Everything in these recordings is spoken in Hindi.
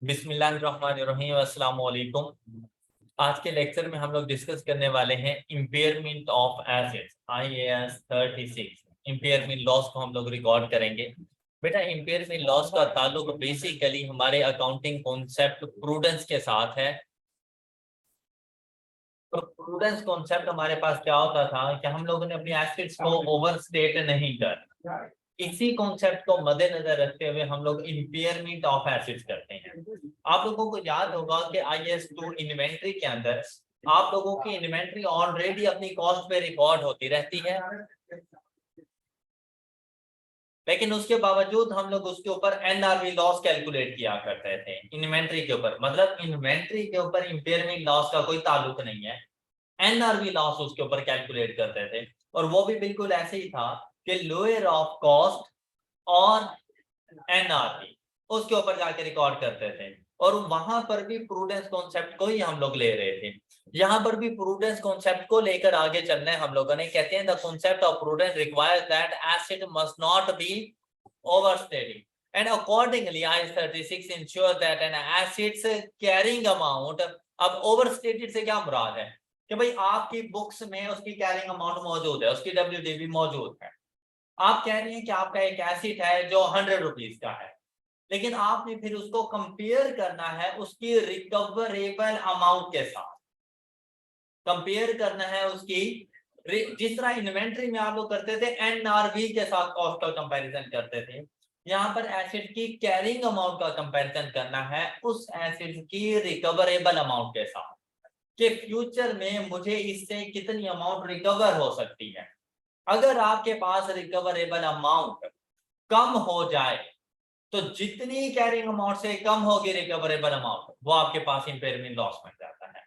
बिस्मिल्लाहिर्रहमानिर्रहीम, अस्सलाम वालेकुम। आज के लेक्चर में हम लोग डिस्कस करने वाले हैं impairment of assets IAS 36। Impairment loss को हम लोग रिकॉर्ड करेंगे। बेटा, इम्पेयरमेंट लॉस का ताल्लुक बेसिकली हमारे अकाउंटिंग कॉन्सेप्ट प्रूडेंस के साथ है। तो प्रूडेंस कॉन्सेप्ट हमारे पास क्या होता था कि हम लोगों ने अपनी एसेट्स को ओवरस्टेट नहीं करना। इसी कॉन्सेप्ट को मद्देनजर रखते हुए हम लोग इम्पेयरमेंट ऑफ एसेट्स करते हैं। आप लोगों को याद होगा कि IAS 2 इन्वेंट्री के अंदर आप लोगों की इन्वेंट्री ऑलरेडी अपनी कॉस्ट पे रिकॉर्ड होती रहती है, लेकिन उसके बावजूद हम लोग उसके ऊपर NRV लॉस कैलकुलेट किया करते थे इन्वेंट्री के ऊपर। मतलब इन्वेंट्री के ऊपर इम्पेयरमेंट लॉस का कोई ताल्लुक नहीं है, NRV लॉस उसके ऊपर कैलकुलेट करते थे। और वो भी बिल्कुल ऐसे ही था कि लोअर ऑफ कॉस्ट और NRV उसके ऊपर जाके रिकॉर्ड करते थे। और वहां पर भी प्रूडेंस कॉन्सेप्ट को ही हम लोग ले रहे थे। यहाँ पर भी प्रूडेंस कॉन्सेप्ट को लेकर आगे चलना है हम लोगों ने। कहते हैं the concept of prudence requires that asset must not be overstating and accordingly IAS 36 ensures that an assets carrying amount। अब ओवरस्टेटेड से क्या मुराद है कि भाई आपकी बुक्स में उसकी कैरिंग अमाउंट मौजूद है, उसकी WDV मौजूद है। आप कह रहे हैं कि आपका एक एसेट है जो 100 रुपीज का है, लेकिन आपने फिर उसको कंपेयर करना है उसकी रिकवरेबल अमाउंट के साथ। कंपेयर करना है उसकी, जिस तरह इन्वेंट्री में आप लोग करते थे NRV के साथ कॉस्ट का कंपैरिजन करते थे, यहाँ पर एसेट की कैरिंग अमाउंट का कंपैरिजन करना है उस एसेट की रिकवरेबल अमाउंट के साथ कि फ्यूचर में मुझे इससे कितनी अमाउंट रिकवर हो सकती है। अगर आपके पास रिकवरेबल अमाउंट कम हो जाए तो जितनी कैरिंग अमाउंट से कम होगी रिकवरेबल अमाउंट, वो आपके पास इम्पेयरमेंट लॉस बन जाता है।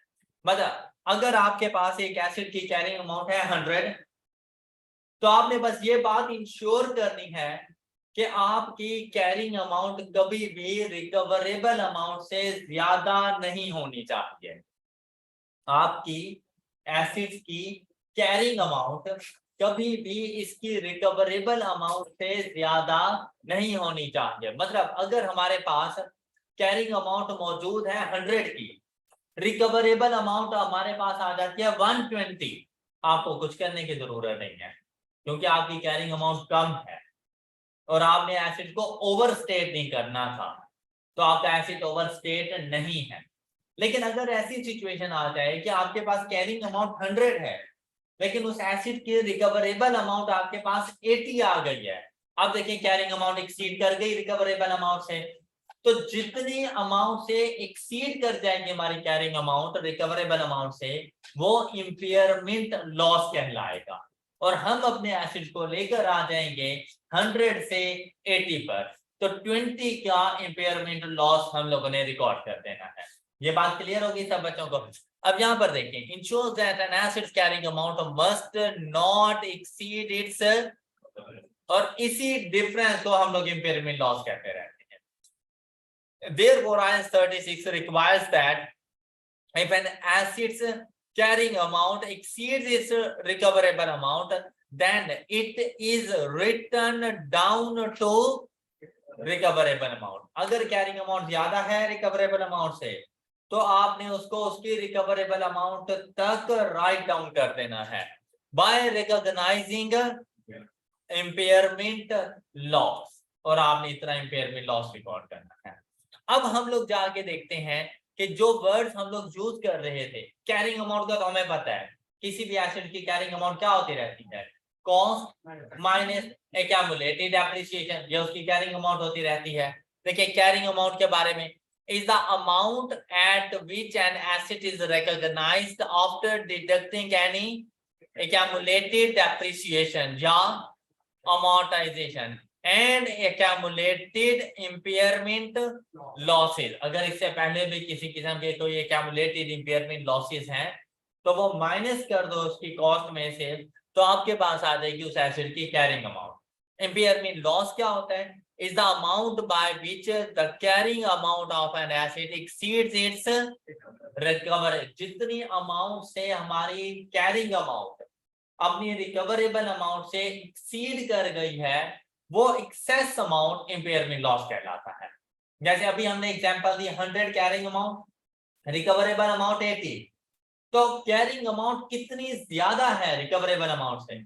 मतलब अगर आपके पास एक एसेट की कैरिंग अमाउंट है 100, तो आपने बस ये बात इंश्योर करनी है कि आपकी कैरिंग अमाउंट कभी भी रिकवरेबल अमाउंट से ज्यादा नहीं होनी चाहिए। आपकी एसेट्स की कैरिंग अमाउंट कभी भी इसकी रिकवरेबल अमाउंट से ज्यादा नहीं होनी चाहिए। मतलब अगर हमारे पास कैरिंग अमाउंट मौजूद है 100 की, रिकवरेबल अमाउंट हमारे पास आ जाती है 120, आपको कुछ करने की जरूरत नहीं है क्योंकि आपकी कैरिंग अमाउंट कम है और आपने एसेट को ओवरस्टेट नहीं करना था, तो आपका एसेट ओवरस्टेट नहीं है। लेकिन अगर ऐसी सिचुएशन आ जाए कि आपके पास कैरिंग अमाउंट 100 है, लेकिन उस एसिड की रिकवरेबल अमाउंट आपके पास 80 आ गई है। अब देखिए कैरिंग अमाउंट एक्सीड कर गई रिकवरेबल अमाउंट से, तो जितनी अमाउंट से एक्सीड कर जाएगी हमारी कैरिंग अमाउंट रिकवरेबल अमाउंट से, वो इंपेयरमेंट लॉस कहलाएगा। और हम अपने एसिड को लेकर आ जाएंगे 100 से 80 पर, तो 20 का इंपेयरमेंट लॉस हम लोगों ने रिकॉर्ड कर देना है। ये बात क्लियर होगी सब बच्चों को। अब यहां पर देखें, ensures that an asset carrying amount must not exceed its, और इसी डिफरेंस को हम लोग इंपेयरमेंट लॉस कहते रहते हैं। Therefore IAS 36 requires that if an asset's carrying amount exceeds its recoverable amount, then it is written down to recoverable amount। अगर कैरिंग अमाउंट ज्यादा है रिकवरेबल अमाउंट से, तो आपने उसको उसकी रिकवरेबल अमाउंट तक राइट डाउन कर देना है बाय रिकॉग्नाइजिंग इंपेयरमेंट लॉस, और आपने इतना इंपेयरमेंट लॉस रिकॉर्ड करना है। अब हम लोग जाके देखते हैं कि जो वर्ड्स हम लोग यूज कर रहे थे, कैरिंग अमाउंट का तो हमें पता है किसी भी एसेट की कैरिंग अमाउंट क्या होती रहती है, कॉस्ट माइनस एक्यूमुलेटेड डेप्रिसिएशन, ये उसकी कैरिंग अमाउंट होती रहती है। देखिए कैरिंग अमाउंट के बारे में, is the amount at which an asset is recognized after deducting any accumulated depreciation या amortization and accumulated impairment losses। अगर इससे पहले भी किसी किस्म के कोई accumulated impairment losses हैं, तो वो माइनस कर दो उसकी कॉस्ट में से, तो आपके पास आ जाएगी उस एसेट की कैरिंग अमाउंट। इम्पेयरमेंट लॉस क्या होता है, is the amount by which the carrying amount of an asset exceeds its recovery। जितनी अमाउंट से हमारी कैरिंग अमाउंट अपनी रिकवरेबल अमाउंट से एक्सीड कर गई है, वो एक्सेस अमाउंट इम्पेयरमेंट लॉस कहलाता है। जैसे अभी हमने एग्जांपल दी 100 कैरिंग अमाउंट, रिकवरेबल अमाउंट 80, तो कैरिंग अमाउंट कितनी ज्यादा है रिकवरेबल अमाउंट से?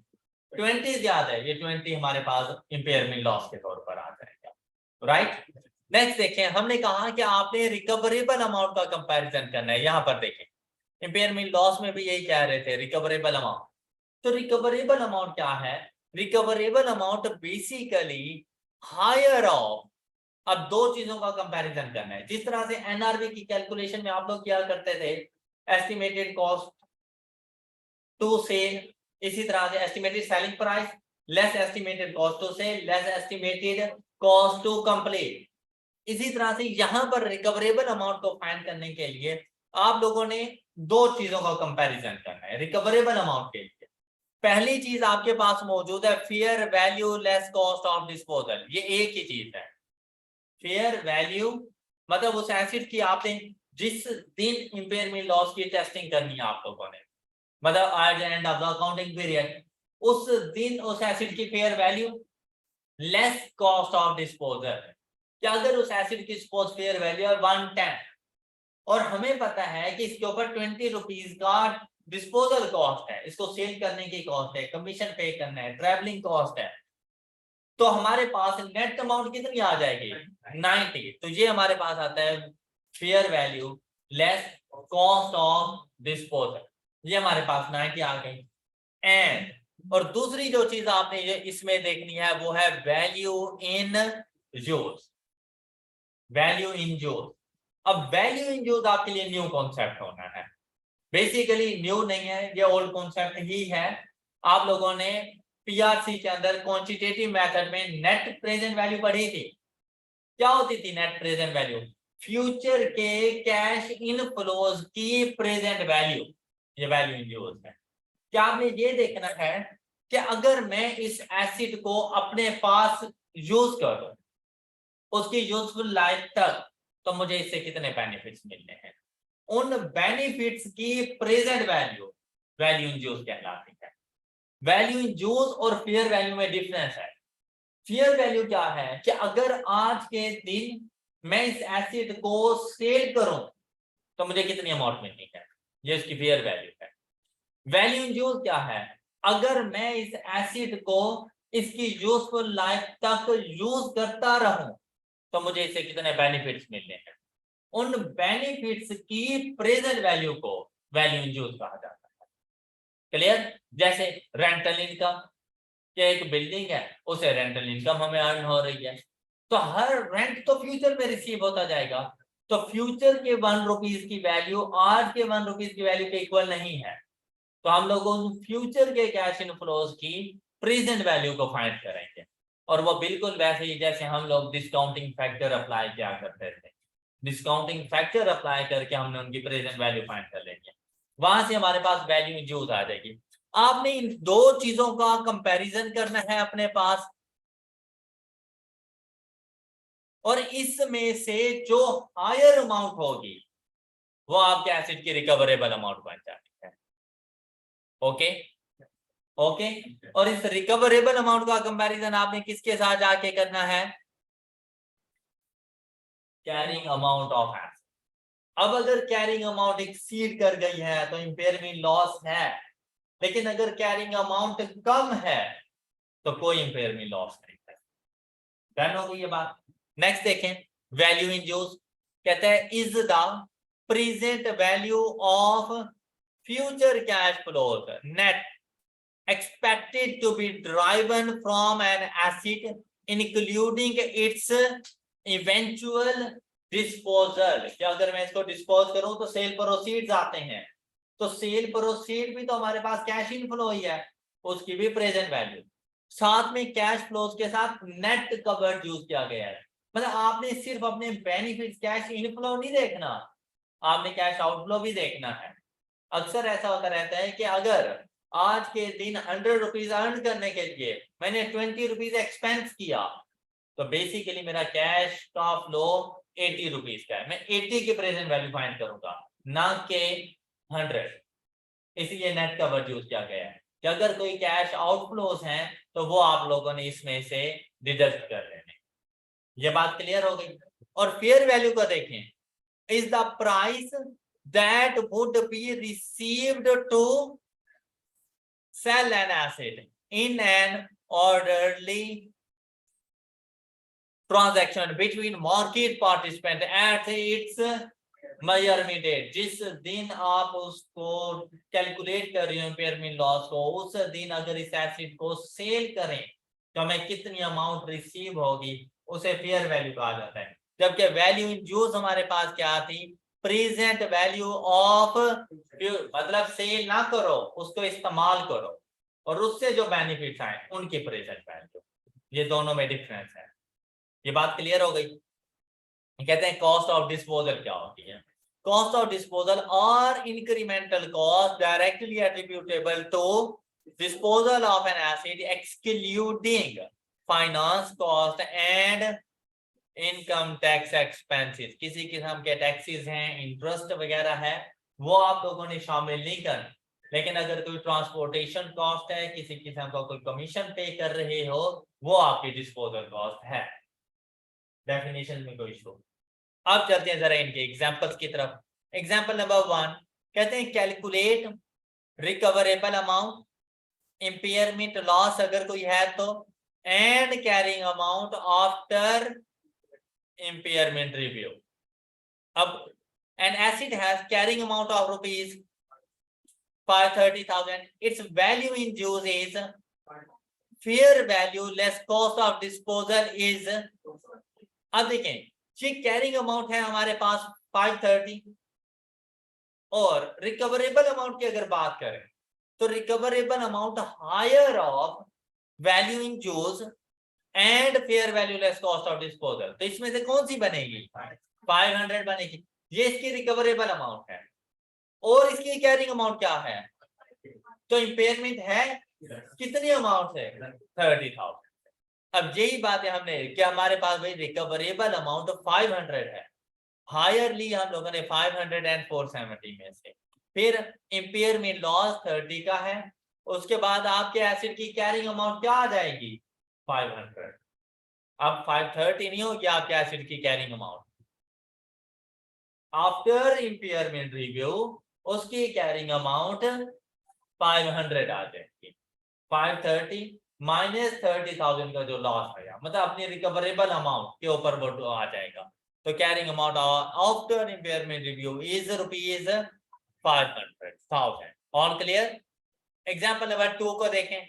20 ज्यादा है, ये 20 हमारे पास इंपेयरमेंट लॉस के तौर पर आ जाएगा, राइट। नेक्स्ट देखें, हमने कहा कि आपने रिकवरेबल अमाउंट का कंपैरिजन करना है। यहां पर देखें इंपेयरमेंट लॉस में भी यही कह रहे थे, रिकवरेबल अमाउंट। तो रिकवरेबल अमाउंट क्या है? Recoverable amount basically higher of, अब दो चीजों का कंपैरिजन करना है। जिस तरह से एनआरवी की कैलकुलेशन में आप लोग क्या करते थे, एस्टिमेटेड कॉस्ट टू सेल, इसी तरह से estimated selling price less estimated cost to sell less estimated cost to complete. इसी तरह से यहां पर रिकवरेबल अमाउंट को फाइंड करने के लिए आप लोगों ने दो चीजों का कंपैरिजन करना है रिकवरेबल अमाउंट के लिए। पहली चीज आपके पास मौजूद है fair value less cost of disposal, ये एक ही चीज है। फेयर वैल्यू मतलब उस एसिड की आपने जिस दिन इंपेयरमेंट लॉस की टेस्टिंग करनी है आप लोगों ने, मतलब at the end of the accounting period, उस दिन उस एसिड की fair value less cost of disposal. क्या अगर उस एसिड की सपोज फेयर वैल्यू है 110 और हमें पता है कि इसके ऊपर 20 रुपीज का डिस्पोजल कॉस्ट है, इसको सेल करने की कॉस्ट है, कमीशन पे करना है, ट्रैवलिंग कॉस्ट है, तो हमारे पास नेट अमाउंट कितनी आ जाएगी 90। तो ये हमारे पास आता है fair value less cost of disposal, ये हमारे पास 90 आ गई। एंड और दूसरी जो चीज आपने ये इसमें देखनी है वो है value in use, value in use. अब वैल्यू इन यूज आपके लिए न्यू कॉन्सेप्ट होना है, बेसिकली न्यू नहीं है, ये ओल्ड कॉन्सेप्ट ही है। आप लोगों ने पीआरसी के अंदर क्वांटिटेटिव मेथड में नेट प्रेजेंट वैल्यू पढ़ी थी। क्या होती थी नेट प्रेजेंट वैल्यू? फ्यूचर के कैश इनफ्लोज की प्रेजेंट वैल्यू, ये वैल्यू इन यूज है। क्या आपने ये देखना है कि अगर मैं इस एसिड को अपने पास यूज करूं उसकी यूजफुल लाइफ तक, तो मुझे इससे कितने बेनिफिट्स मिलने हैं, उन बेनिफिट्स की present value value in use कहलाती है। वैल्यू इन यूज और फेयर वैल्यू में डिफरेंस है। फेयर वैल्यू क्या है कि अगर आज के दिन मैं इस एसिड को सेल करूं तो मुझे कितनी अमाउंट मिलनी है, ये इसकी फेयर वैल्यू है। वैल्यू इन यूज क्या है? अगर मैं इस एसिड को इसकी यूजफुल लाइफ तक यूज करता रहूं तो मुझे इससे कितने बेनिफिट्स मिलने हैं, उन बेनिफिट्स की प्रेजेंट वैल्यू को वैल्यू इन यूज कहा जाता है। क्लियर? जैसे रेंटल इनकम, कि एक बिल्डिंग है उसे रेंटल इनकम हमें अर्न हो रही है, तो हर रेंट तो फ्यूचर में रिसीव होता जाएगा, तो फ्यूचर के 1 रुपीज की वैल्यू आज के 1 रुपीज की वैल्यू के इक्वल नहीं है। तो हम लोग उन फ्यूचर के कैश इनफ्लोज की प्रेजेंट वैल्यू को फाइंड करेंगे, और वो बिल्कुल वैसे ही जैसे हम लोग डिस्काउंटिंग फैक्टर अप्लाई किया करते थे, डिस्काउंटिंग फैक्टर अप्लाई करके हमने उनकी प्रेजेंट वैल्यू फाइंड कर लेंगे, वहां से हमारे पास वैल्यू इन यूज आ जाएगी। आपने इन दो चीजों का कंपैरिजन करना है अपने पास, और इसमें से जो हायर अमाउंट होगी वो आपके एसिड की रिकवरेबल अमाउंट बन जाती है। ओके ओके, और इस रिकवरेबल अमाउंट का कंपैरिजन आपने किसके साथ जाके करना है? Carrying amount of acid. अब अगर कैरिंग अमाउंट एक्सीड कर गई है तो इंपेयरमेंट लॉस है, लेकिन अगर कैरिंग अमाउंट कम है तो कोई इंपेयरमेंट लॉस नहीं है। डन हो गई ये बात। नेक्स्ट देखें, वैल्यू इन यूज कहते हैं is the present value of future cash flows net expected to be driven from an asset including its eventual disposal। क्या अगर मैं इसको डिस्पोज करूं तो सेल प्रोसीड्स आते हैं, तो सेल प्रोसीड भी तो हमारे पास कैश इनफ्लो ही है, उसकी भी प्रेजेंट वैल्यू, साथ में कैश फ्लोज के साथ नेट कवर्ड यूज किया गया है। मतलब आपने सिर्फ अपने बेनिफिट्स कैश इनफ्लो नहीं देखना, आपने कैश आउटफ्लो भी देखना है। अक्सर ऐसा होता रहता है कि अगर आज के दिन 100 रुपीज अर्न करने के लिए मैंने 20 रुपीज एक्सपेंस किया, तो बेसिकली मेरा कैश का फ्लो 80 रुपीज का है, मैं 80 की प्रेजेंट वैल्यू फाइंड करूंगा ना के 100। इसलिए नेट कवर यूज किया गया है कि अगर कोई कैश आउटफ्लोज हैं तो वो आप लोगों ने इसमें से डिडक्ट कर लेने। ये बात क्लियर हो गई? और फेयर वैल्यू को देखें, is the price that would be received to sell an asset in an orderly transaction between market participant at its measurement date. जिस दिन आप उसको कैलकुलेट कर रहे हो इम्पेयरमेंट लॉस को, उस दिन अगर इस एसेट को सेल करें तो हमें कितनी अमाउंट रिसीव होगी, उसे फेयर वैल्यू कहा जाता है। जबकि वैल्यू इन यूज हमारे पास क्या थी, प्रेजेंट वैल्यू ऑफ, मतलब सेल ना करो, उसको इस्तेमाल करो और उससे जो बेनिफिट्स आए उनकी प्रेजेंट वैल्यू। ये दोनों में डिफरेंस है। ये बात क्लियर हो गई। कहते हैं कॉस्ट ऑफ डिस्पोजल क्या होती है। कॉस्ट ऑफ डिस्पोजल और incremental cost directly attributable to disposal of an asset excluding finance cost and income tax expenses। किसी किस्म के टैक्सेस हैं, इंटरेस्ट वगैरह है, वो आप लोगों ने शामिल नहीं करना। लेकिन अगर कोई ट्रांसपोर्टेशन कॉस्ट है, किसी किस्म का कोई कमीशन पे कर रहे हो, वो आपकी डिस्पोजल कॉस्ट है। डेफिनेशन में कोई इशू। अब चलते हैं जरा इनके एग्जांपल्स की तरफ। एग्जांपल नंबर 1 कहते हैं calculate recoverable amount, impairment loss अगर कोई है तो, and carrying amount after impairment review. अब an asset has carrying amount of rupees 530,000, its value in use is fair value less cost of disposal is। अब देखें, ये कैरिंग अमाउंट है हमारे पास 530 और रिकवरेबल अमाउंट की अगर बात करें तो recoverable amount higher of value in use and fair value less cost of disposal. तो इसमें से कौन सी बनेगी, 500 बनेगी। ये इसकी रिकवरेबल अमाउंट है और इसकी कैरिंग अमाउंट क्या है, तो इम्पेयरमेंट है कितनी अमाउंट है, 30,000। अब यही बात है हमने कि हमारे पास भाई रिकवरेबल अमाउंट 500 है, हायर ली हम लोगों ने 500 एंड 470 में से, फिर इम्पेयरमेंट लॉस 30 का है, उसके बाद आपके एसेट की कैरिंग अमाउंट क्या आ जाएगी, 500। अब 530 नहीं होगी आपके एसेट की carrying amount, after impairment review उसकी कैरिंग अमाउंट 500 आ जाएगी। 530 माइनस 30,000 का जो लॉस आया, मतलब अपनी रिकवरेबल अमाउंट के ऊपर वो आ जाएगा। तो carrying amount after impairment review is rupees 500,000। All clear. Example number 2 को देखें,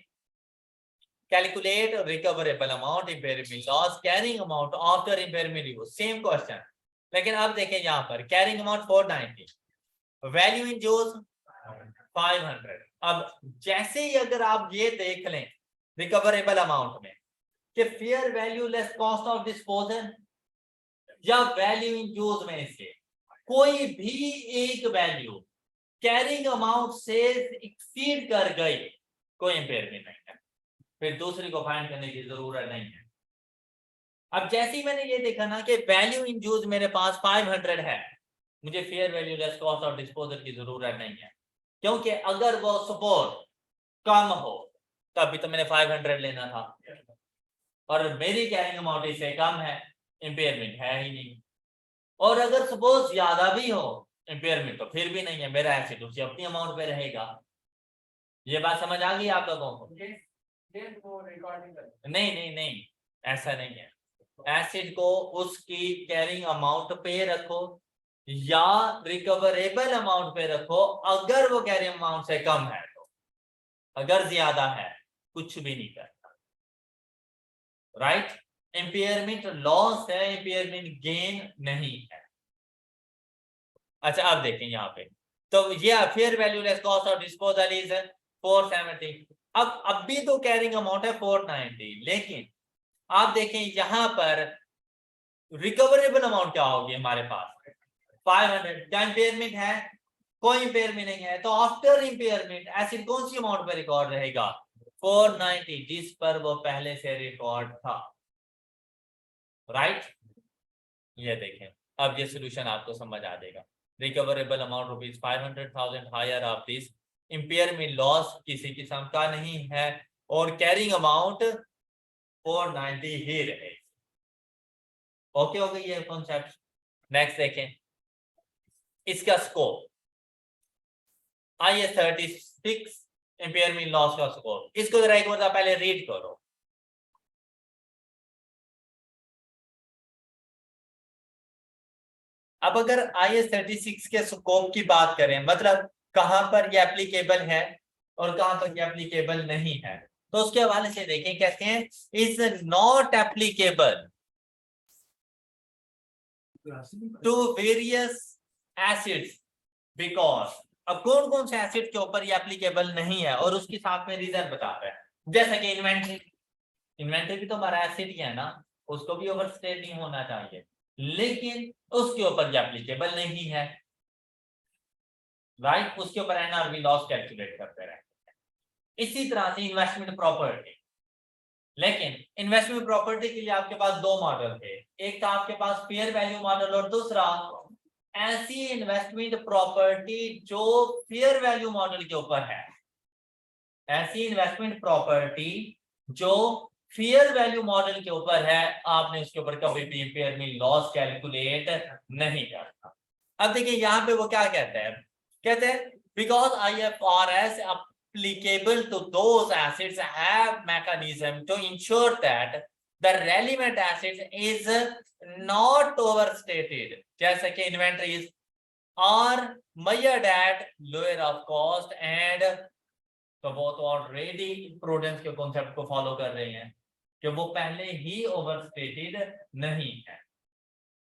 calculate recoverable amount, impairment loss, carrying amount after impairment review. Same question, लेकिन अब देखें यहाँ पर carrying amount 490, value in use 500। अब जैसे ही अगर आप ये देख लें रिकवरेबल अमाउंट में कि fair value less cost of disposal या वैल्यू इन यूज में से कोई भी एक वैल्यू कैरिंग अमाउंट से एक्सीड कर गई, कोई इम्पेयरमेंट नहीं है, फिर दूसरी को फाइंड करने की जरूरत नहीं है। अब जैसे ही मैंने ये देखा ना कि वैल्यू इन यूज मेरे पास 500 है, मुझे fair value less cost of disposal की जरूरत नहीं है, क्योंकि अगर वो सपोज कम हो तभी तो मैंने 500 लेना था, और मेरी कैरिंग अमाउंट इससे कम है, इम्पेयरमेंट है ही नहीं। और अगर सपोज ज्यादा भी हो इम्पेयरमेंट तो फिर भी नहीं है, मेरा एसेट उसकी अपनी अमाउंट पे रहेगा। ये बात समझ आ गई आप लोगों को? नहीं नहीं नहीं, ऐसा नहीं है। एसेट को उसकी कैरिंग अमाउंट पे रखो या रिकवरेबल अमाउंट पे रखो, अगर वो कैरिंग अमाउंट से कम है तो, अगर ज्यादा है कुछ भी नहीं करता। राइट, इम्पेयरमेंट लॉस है, इम्पेयरमेंट गेन नहीं है। अच्छा अब देखें यहाँ पे, तो ये fair value less cost of disposal is 470। अब भी तो कैरिंग अमाउंट है 490, लेकिन आप देखें यहाँ पर रिकवरेबल अमाउंट क्या होगी हमारे पास 500। क्या इम्पेयरमेंट है, कोई इम्पेयरमेंट नहीं है, तो आफ्टर इम्पेयरमेंट एसिड कौन सी अमाउंट पर रिकॉर्ड रहेगा, 490, जिस पर वो पहले से रिकॉर्ड था। राइट, ये देखें, अब ये सोल्यूशन आपको समझ आ जाएगा। Recoverable amount rupees 500,000 higher of this, impairment loss किसी किस्म का नहीं है, और कैरिंग अमाउंट 490 ही रहे। ओके हो गई ये कॉन्सेप्ट। नेक्स्ट देखें इसका स्कोप, IS 36 इम्पेयरमेंट लॉस का स्कोप, इसको जरा एक बार पहले रीड करो। अब अगर IS 36 के स्कोप की बात करें, मतलब कहां पर ये एप्लीकेबल है और कहां पर ये एप्लीकेबल नहीं है, तो उसके हवाले से देखें, कहते हैं is not applicable to various assets because, अब कौन कौन से एसिड के ऊपर ये एप्लीकेबल नहीं है और उसके साथ में रीजन बता रहा है। जैसे कि इन्वेंट्री, इन्वेंट्री भी तो हमारा एसिड ही है ना, उसको भी ओवरस्टेट नहीं होना चाहिए, लेकिन उसके ऊपर ये एप्लीकेबल नहीं है, राइट, उसके ऊपर एनआरवी लॉस कैलकुलेट करते रहे। इसी तरह से इन्वेस्टमेंट प्रॉपर्टी, लेकिन इन्वेस्टमेंट प्रॉपर्टी के लिए आपके पास दो मॉडल थे, एक था आपके पास फेयर वैल्यू मॉडल और दूसरा ऐसी इन्वेस्टमेंट प्रॉपर्टी जो फेयर वैल्यू मॉडल के ऊपर है, ऐसी इन्वेस्टमेंट प्रॉपर्टी जो फेयर वैल्यू मॉडल के ऊपर है, आपने उसके ऊपर कभी भी इम्पेयरमेंट लॉस कैलकुलेट नहीं करना। अब देखिए यहाँ पे वो क्या कहते हैं, कहते हैं because IFRS applicable to those assets have mechanism to ensure that the relevant assets is not overstated, जैसे कि inventories are measured at lower of cost and, तो वो तो ऑलरेडी प्रूडेंस के कॉन्सेप्ट को फॉलो कर रहे हैं कि वो पहले ही ओवरस्टेटेड नहीं है।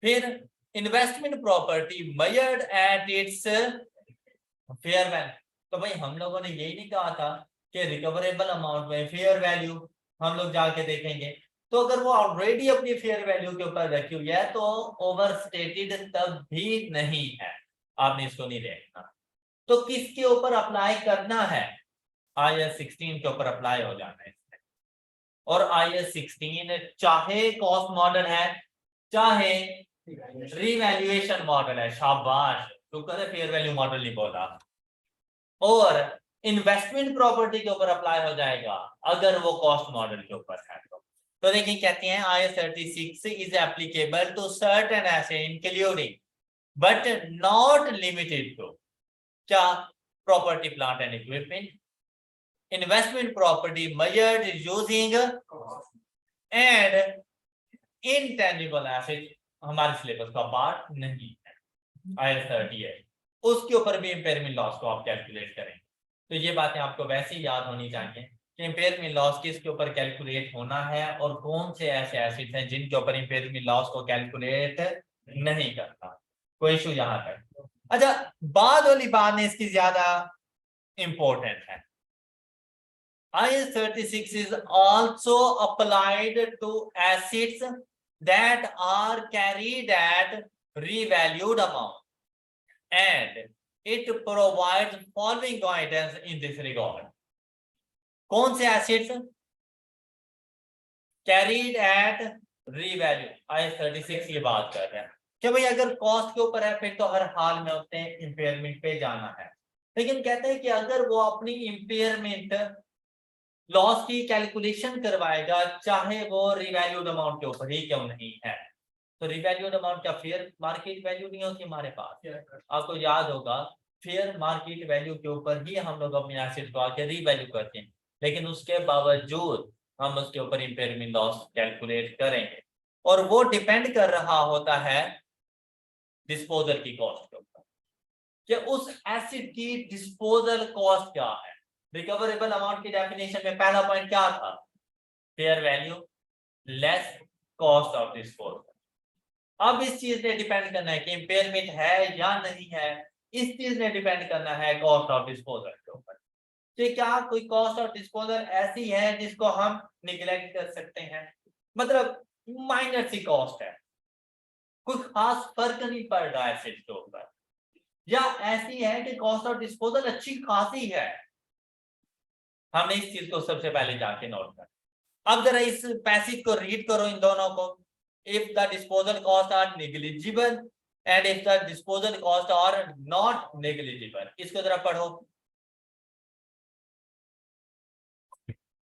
फिर investment property measured at its fair value, तो भाई हम लोगों ने यही नहीं कहा था कि रिकवरेबल अमाउंट में फेयर वैल्यू, हम लोग जाके देखेंगे तो अगर वो ऑलरेडी अपनी फेयर वैल्यू के ऊपर रखी हुई है तो ओवरस्टेटेड तब भी नहीं है, आपने इसको नहीं देखना। तो किसके ऊपर अप्लाई करना है, IS 16 के ऊपर अप्लाई हो जाना है इसमें। और IS 16 चाहे कॉस्ट मॉडल है चाहे रिवैल्यूएशन मॉडल है, शाबाश, तो कदे फेयर वैल्यू मॉडल नहीं बोला, और इन्वेस्टमेंट प्रॉपर्टी के ऊपर अप्लाई हो जाएगा अगर वो कॉस्ट मॉडल के ऊपर है। तो देखिए कहते हैं IS 36 is applicable to certain asset including but not limited to, क्या, property plant and equipment, investment property measured using and intangible asset, हमारे सिलेबस का पार्ट नहीं है, IS 30 है, उसके ऊपर भी इम्पेयरमेंट लॉस को आप कैलकुलेट करें। तो ये बातें आपको वैसे ही याद होनी चाहिए कि इम्पेयरमेंट लॉस किसके ऊपर कैलकुलेट होना है और कौन से ऐसे एसेट्स हैं जिनके ऊपर इम्पेयरमेंट लॉस को कैलकुलेट नहीं करता। कोई इशू यहाँ तक। अच्छा, बाद वाली बात में इसकी ज्यादा इंपॉर्टेंट है, IS 36 is also applied to assets that are carried at revalued amount and it provides following guidance in this regard. कौन से assets carried at revalue, IS 36 की बात कर रहे हैं कि भाई अगर कॉस्ट के ऊपर है फिर तो हर हाल में उसने इम्पेयरमेंट पे जाना है, लेकिन कहते हैं कि अगर वो अपनी इम्पेयरमेंट लॉस की कैलकुलेशन करवाएगा चाहे वो रिवैल्यूड अमाउंट के ऊपर ही क्यों नहीं है, तो रिवैल्यूड अमाउंट क्या फेयर मार्केट वैल्यू नहीं होती हमारे पास, आपको याद होगा फेयर मार्केट वैल्यू के ऊपर ही हम लोग अपने एसेट को आके रीवैल्यू करते हैं, लेकिन उसके बावजूद हम उसके ऊपर इम्पेयरमेंट लॉस कैलकुलेट करेंगे और वो डिपेंड कर रहा होता है डिस्पोजल की कॉस्ट के ऊपर कि उस एसेट की डिस्पोजल कॉस्ट क्या है। रिकवरेबल अमाउंट की डेफिनेशन में पहला पॉइंट क्या था, fair value less cost of disposal. अब इस चीज ने डिपेंड करना है कि इम्पेयरमेंट है या नहीं है, इस चीज ने डिपेंड करना है कॉस्ट ऑफ डिस्पोजल के ऊपर कि क्या कोई कॉस्ट ऑफ डिस्पोजल ऐसी है जिसको हम निगलेक्ट कर सकते हैं, मतलब माइनर सी कॉस्ट है, कोई खास फर्क नहीं पड़ रहा है एसेट के ऊपर, या ऐसी है कि कॉस्ट ऑफ डिस्पोजल अच्छी खासी है, हमने इस चीज को सबसे पहले जाके नोट कर। अब जरा इस पैसेज को रीड करो इन दोनों को, if the disposal cost are negligible and if the disposal cost are not negligible, इसको जरा पढ़ो।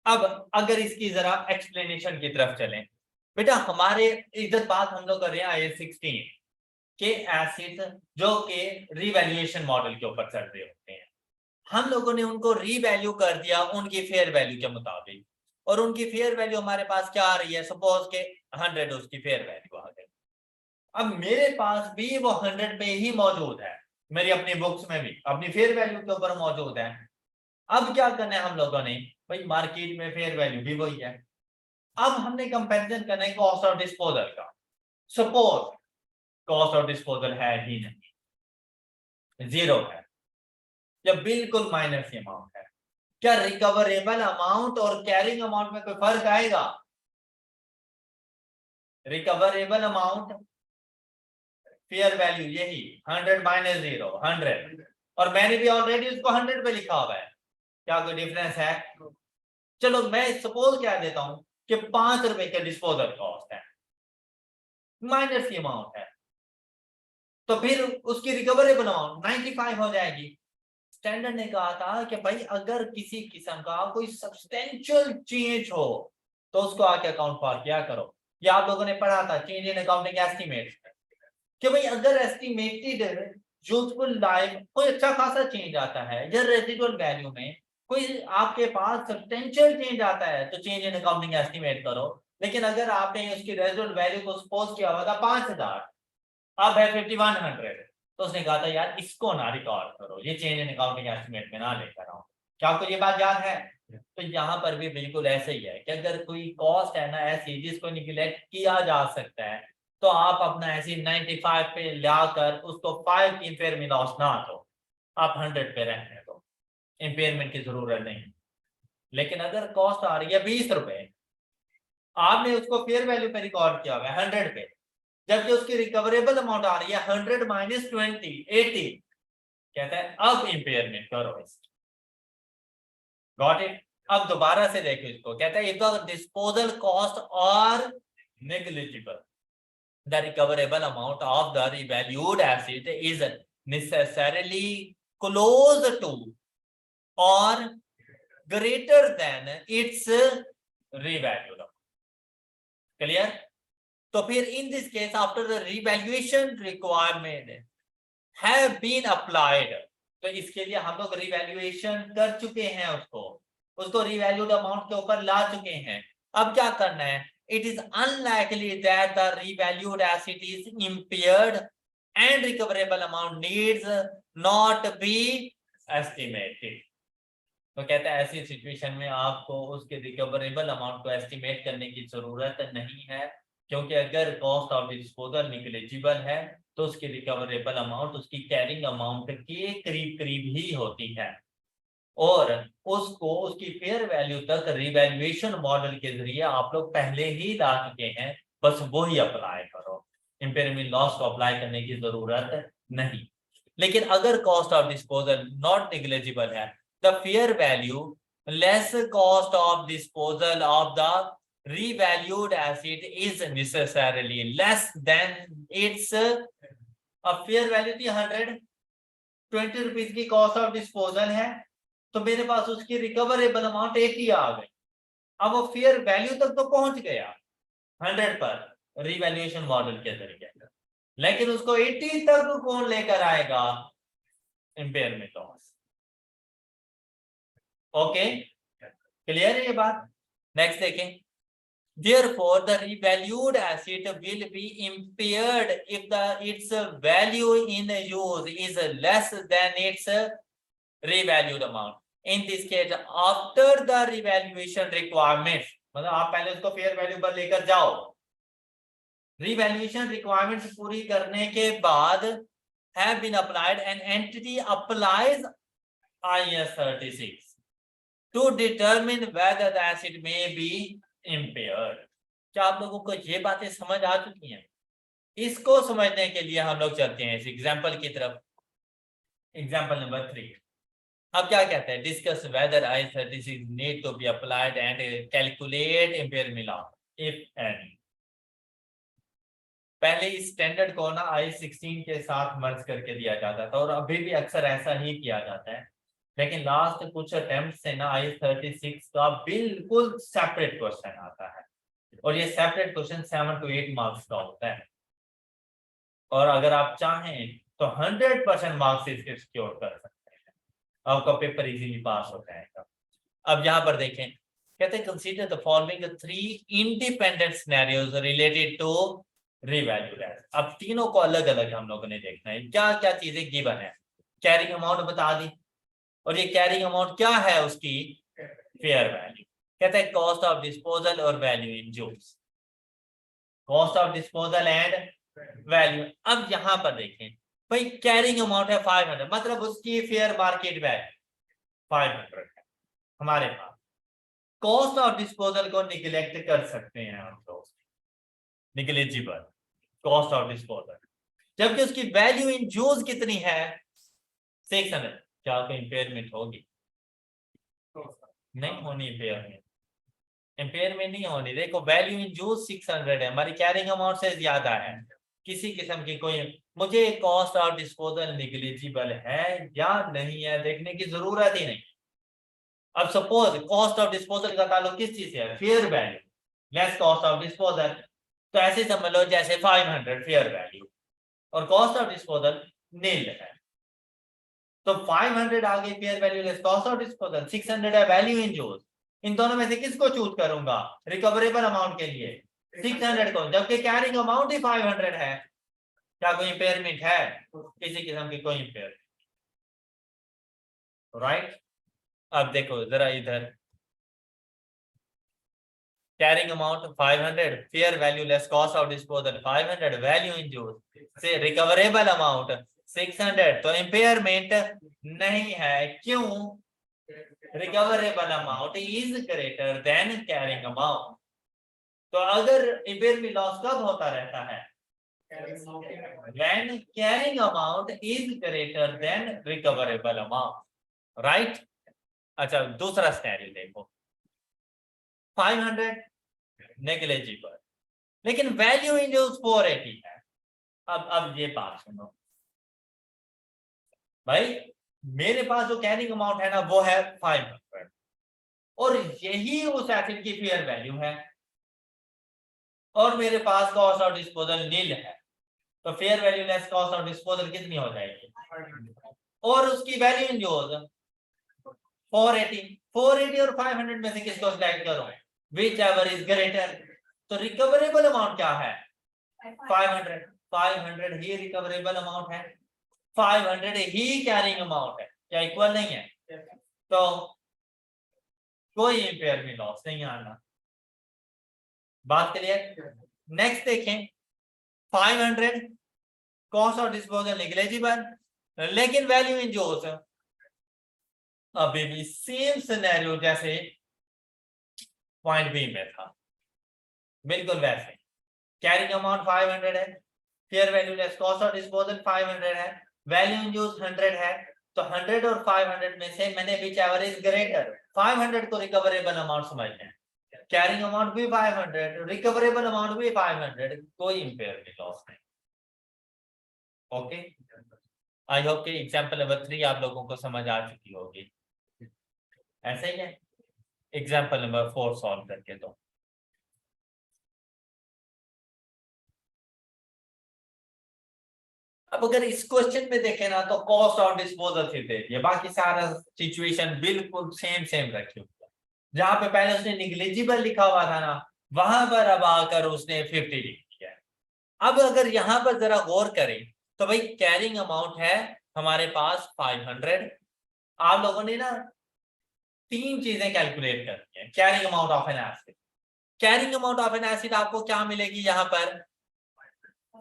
अब अगर इसकी जरा एक्सप्लेनेशन की तरफ चलें, बेटा हमारे इधर बात हम लोग कर रहे हैं IS-16 के एसिड जो के रीवैल्यूएशन मॉडल के ऊपर चल रहे होते हैं। हम लोगों ने उनको रीवैल्यू कर दिया उनकी फेयर वैल्यू के मुताबिक, और उनकी फेयर वैल्यू हमारे पास क्या आ रही है, सपोज के 100 उसकी फेयर वैल्यू आ गई। अब मेरे पास भी वो 100 पे ही मौजूद है, मेरी अपनी बुक्स में भी अपनी फेयर वैल्यू के ऊपर मौजूद है। अब क्या करना है हम लोगों ने, भाई मार्केट में फेयर वैल्यू भी वही है। अब हमने कंपैरिजन करना है कॉस्ट ऑफ डिस्पोजल का। सपोज कॉस्ट ऑफ डिस्पोजल है ही नहीं, 0 है या बिल्कुल माइनस अमाउंट है, क्या रिकवरेबल अमाउंट और कैरिंग अमाउंट में कोई फर्क आएगा? रिकवरेबल अमाउंट फेयर वैल्यू यही 100 माइनस 0 100, और मैंने भी ऑलरेडी उसको 100 पे लिखा हुआ है, क्या कोई डिफरेंस है? चलो मैं सपोज क्या देता हूं कि 5 रुपए के डिस्पोजल कॉस्ट है, माइनस की अमाउंट है, तो फिर उसकी रिकवरेबल अमाउंट 95 हो जाएगी। स्टैंडर्ड ने कहा था कि भाई अगर किसी किस्म का कोई सब्सटेंशियल चेंज हो तो उसको आके अकाउंट फॉर किया करो। ये आप लोगों ने पढ़ा था चेंज इन अकाउंटिंग एस्टीमेट, कि भाई अगर एस्टीमेटेड यूजफुल लाइफ कोई अच्छा खासा चेंज आता है या रेसिडुअल वैल्यू में कोई आपके पास सब्सटेंशियल चेंज आता है तो चेंज इन अकाउंटिंग एस्टीमेट करो। लेकिन अगर आपने उसकी रेसिडुअल वैल्यू को सपोज किया हुआ था 5000, अब है 5100, तो उसने कहा था यार इसको ना रिकॉर्ड करो, ये चेंज इन अकाउंटिंग एस्टीमेट में ना लेकर आओ। क्या आपको ये बात याद है? तो यहाँ पर भी बिल्कुल ऐसे ही है कि अगर कोई कॉस्ट है ना ऐसी जिसको निगलेक्ट किया जा सकता है, तो आप अपना ऐसी 95 पे लाकर उसको 5 की इम्पेयरमेंट लॉस ना दो, आप 100 पे रहने दो, इम्पेयरमेंट की जरूरत नहीं। लेकिन अगर कॉस्ट आ रही है 20 रुपए, आपने उसको फेयर वैल्यू पे रिकॉर्ड किया हुआ है 100 पे, जबकि उसकी रिकवरेबल अमाउंट आ रही है 100 माइनस 20 80, कहता है अब इम्पेयरमेंट करो इसकी। Got it? अब दोबारा से देखो इसको, कहता है इफ द डिस्पोजल कॉस्ट और negligible, the recoverable amount of the revalued asset is necessarily close to or greater than its revalued amount. Clear? तो फिर in this case after the revaluation requirement have been applied, तो इसके लिए हम लोग रिवैल्यूएशन कर चुके हैं, उसको रिवैल्यूड अमाउंट के ऊपर ला चुके हैं। अब क्या करना है, it is unlikely that the revalued asset is impaired and recoverable amount needs not be estimated। तो कहता है ऐसी सिचुएशन में आपको उसके रिकवरेबल अमाउंट को एस्टिमेट करने की जरूरत नहीं है, क्योंकि अगर कॉस्ट ऑफ डिस्पोजल निग्लिजिबल है तो उसकी रिकवरेबल अमाउंट उसकी कैरिंग अमाउंट के करीब करीब ही होती है, और उसको उसकी फेयर वैल्यू तक रिवैल्यूएशन मॉडल के जरिए आप लोग पहले ही ला चुके हैं, बस वो ही अप्लाई करो, इम्पेयरमेंट लॉस को अप्लाई करने की जरूरत नहीं। लेकिन अगर cost of disposal not negligible है, the fair value less cost of disposal of the revalued asset is necessarily less than its fair value थी 120 रुपीज की कॉस्ट ऑफ डिस्पोजल है, तो मेरे पास उसकी रिकवरेबल अमाउंट 80 आ गई। अब वो फेयर वैल्यू तक तो पहुंच गया 100 पर रिवैल्यूएशन मॉडल के जरिए, लेकिन उसको 80 तक कौन लेकर आएगा? Impairment loss. ओके, क्लियर है ये बात? नेक्स्ट देखें, therefore the revalued asset will be impaired if its value in use is less than its revalued amount। in this case after the revaluation requirements, मतलब आप पहले उसको फेयर वैल्यू पर लेकर जाओ, रिवैल्यूएशन रिक्वायरमेंट्स पूरी करने के बाद have been applied, an entity applies IAS 36 to determine whether the asset may be impaired। क्या आप लोगों को ये बातें समझ आ चुकी हैं? इसको समझने के लिए हम लोग चलते हैं इस एग्जांपल की तरफ। एग्जांपल नंबर 3, अब क्या कहते हैं, discuss whether IAS 36 need to be applied and calculate impairment loss if any. पहले इस स्टैंडर्ड को ना IAS 16 के साथ मर्ज करके दिया जाता था, और अभी भी अक्सर ऐसा ही किया जाता है, लेकिन लास्ट कुछ अटेम्प्ट से ना IAS 36 का बिल्कुल सेपरेट क्वेश्चन आता है। और ये सेपरेट क्वेश्चन 7 to 8 मार्क्स का होता है, और अगर आप चाहें तो 100% मार्क्स इसके सिक्योर कर सकते हैं, आपका पेपर इजीली पास हो जाएगा। अब यहाँ पर देखें, कहते हैं consider the following 3 independent scenarios related to revalue rate. अब तीनों को अलग अलग हम लोगों ने देखना है, क्या क्या चीजें गिवन है। कैरिंग अमाउंट बता दी, और ये कैरिंग अमाउंट क्या है उसकी फेयर वैल्यू। कहते हैं कॉस्ट ऑफ डिस्पोजल और वैल्यू इन जूल्स, cost of disposal and value. अब यहां पर देखें भाई, कैरिंग अमाउंट है 500, मतलब उसकी फेयर मार्केट वैल्यू 500 है हमारे पास। कॉस्ट ऑफ डिस्पोजल को निगलेक्ट कर सकते हैं हम लोग, निगलेजिबल कॉस्ट ऑफ डिस्पोजल, जबकि उसकी वैल्यू इन जूल्स कितनी है 600। क्या कोई इंपेयरमेंट होगी? नहीं होनी इंपेयरमेंट, इंपेयरमेंट नहीं होनी। देखो वैल्यू इन जूल्स 600 है, हमारी कैरिंग अमाउंट से ज्यादा है, किसी किस्म की कोई, मुझे कॉस्ट ऑफ डिस्पोजल निगलेजिबल है या नहीं है देखने की जरूरत ही नहीं। अब सपोज कॉस्ट ऑफ डिस्पोजल का ताल्लुक किस चीज से है, fair value less cost of disposal, तो ऐसे समझ लो जैसे 500 फेयर वैल्यू और कॉस्ट ऑफ डिस्पोजल नील है, तो 500 आगे fair value less cost of disposal, 600 है वैल्यू इन जूल्स। इन दोनों में से किसको चूज करूंगा रिकवरेबल अमाउंट के लिए? 600 को, जबकि कैरिंग अमाउंट ही 500 है। क्या कोई इंपेयरमेंट है? किसी किस्म की कोई इंपेयरमेंट, राइट। अब देखो जरा इधर, carrying amount 500, fair value less cost of disposal 500, value in जूल्स से रिकवरेबल अमाउंट 600, तो इंपेयरमेंट नहीं है। क्यों? Recoverable amount is greater than carrying amount. तो अगर इंपेयरमेंट लॉस कब होता रहता है? when carrying amount is greater than recoverable amount, right? अच्छा दूसरा सिनेरियो देखो, 500 नेग्लेजिबल, लेकिन वैल्यू इन यूज 480 है। अब ये बात सुनो भाई, मेरे पास जो कैरिंग अमाउंट है ना वो है 500, और यही उस एसेट की फेयर वैल्यू है, और मेरे पास कॉस्ट ऑफ डिस्पोजल नील है, तो fair value less cost of disposal कितनी हो जाएगी? और उसकी वैल्यू इन यूज 480 और 500 में से किसको सिलेक्ट करूं? Which ever is greater. तो रिकवरेबल अमाउंट क्या है? 500 ही रिकवरेबल अमाउंट है, 500 ही कैरिंग अमाउंट है, क्या इक्वल नहीं है? तो कोई इंपेयरमेंट लॉस नहीं आना। बात क्लियर? नेक्स्ट देखें, 500 कॉस्ट ऑफ डिस्पोजल नेग्लेजिबल, लेकिन वैल्यू इन जूल्स अभी भी सेम सिनेरियो जैसे पॉइंट बी में था, बिल्कुल वैसे। कैरिंग अमाउंट 500 है, fair value less cost of disposal 500 है, वैल्यू इन यूज 100 है, तो 100 और 500 में से मैंने विच एवर इज ग्रेटर, 500 को रिकवरेबल अमाउंट समझते हैं, कैरिंग अमाउंट भी 500, रिकवरेबल अमाउंट भी 500, कोई इंपेयरमेंट लॉस नहीं। ओके, आई होप कि एग्जांपल नंबर 3 आप लोगों को समझ आ चुकी होगी। ऐसा ही है, एग्जांपल नंबर 4 सॉल्व करके दो। अब अगर इस क्वेश्चन में देखें ना तो कॉस्ट ऑफ डिस्पोजल से दे दिया, बाकी सारा सिचुएशन बिल्कुल सेम रखी हुई है। जहां पे पहले उसने निग्लिजिबल लिखा हुआ था ना, वहां पर अब आकर उसने 50 लिख दिया है। अब अगर यहां पर जरा गौर करें तो भाई कैरिंग अमाउंट है हमारे पास 500, आप लोगों ने ना 3 चीजें कैलकुलेट करनी है। Carrying amount of an acid, carrying amount of an acid आपको क्या मिलेगी यहाँ पर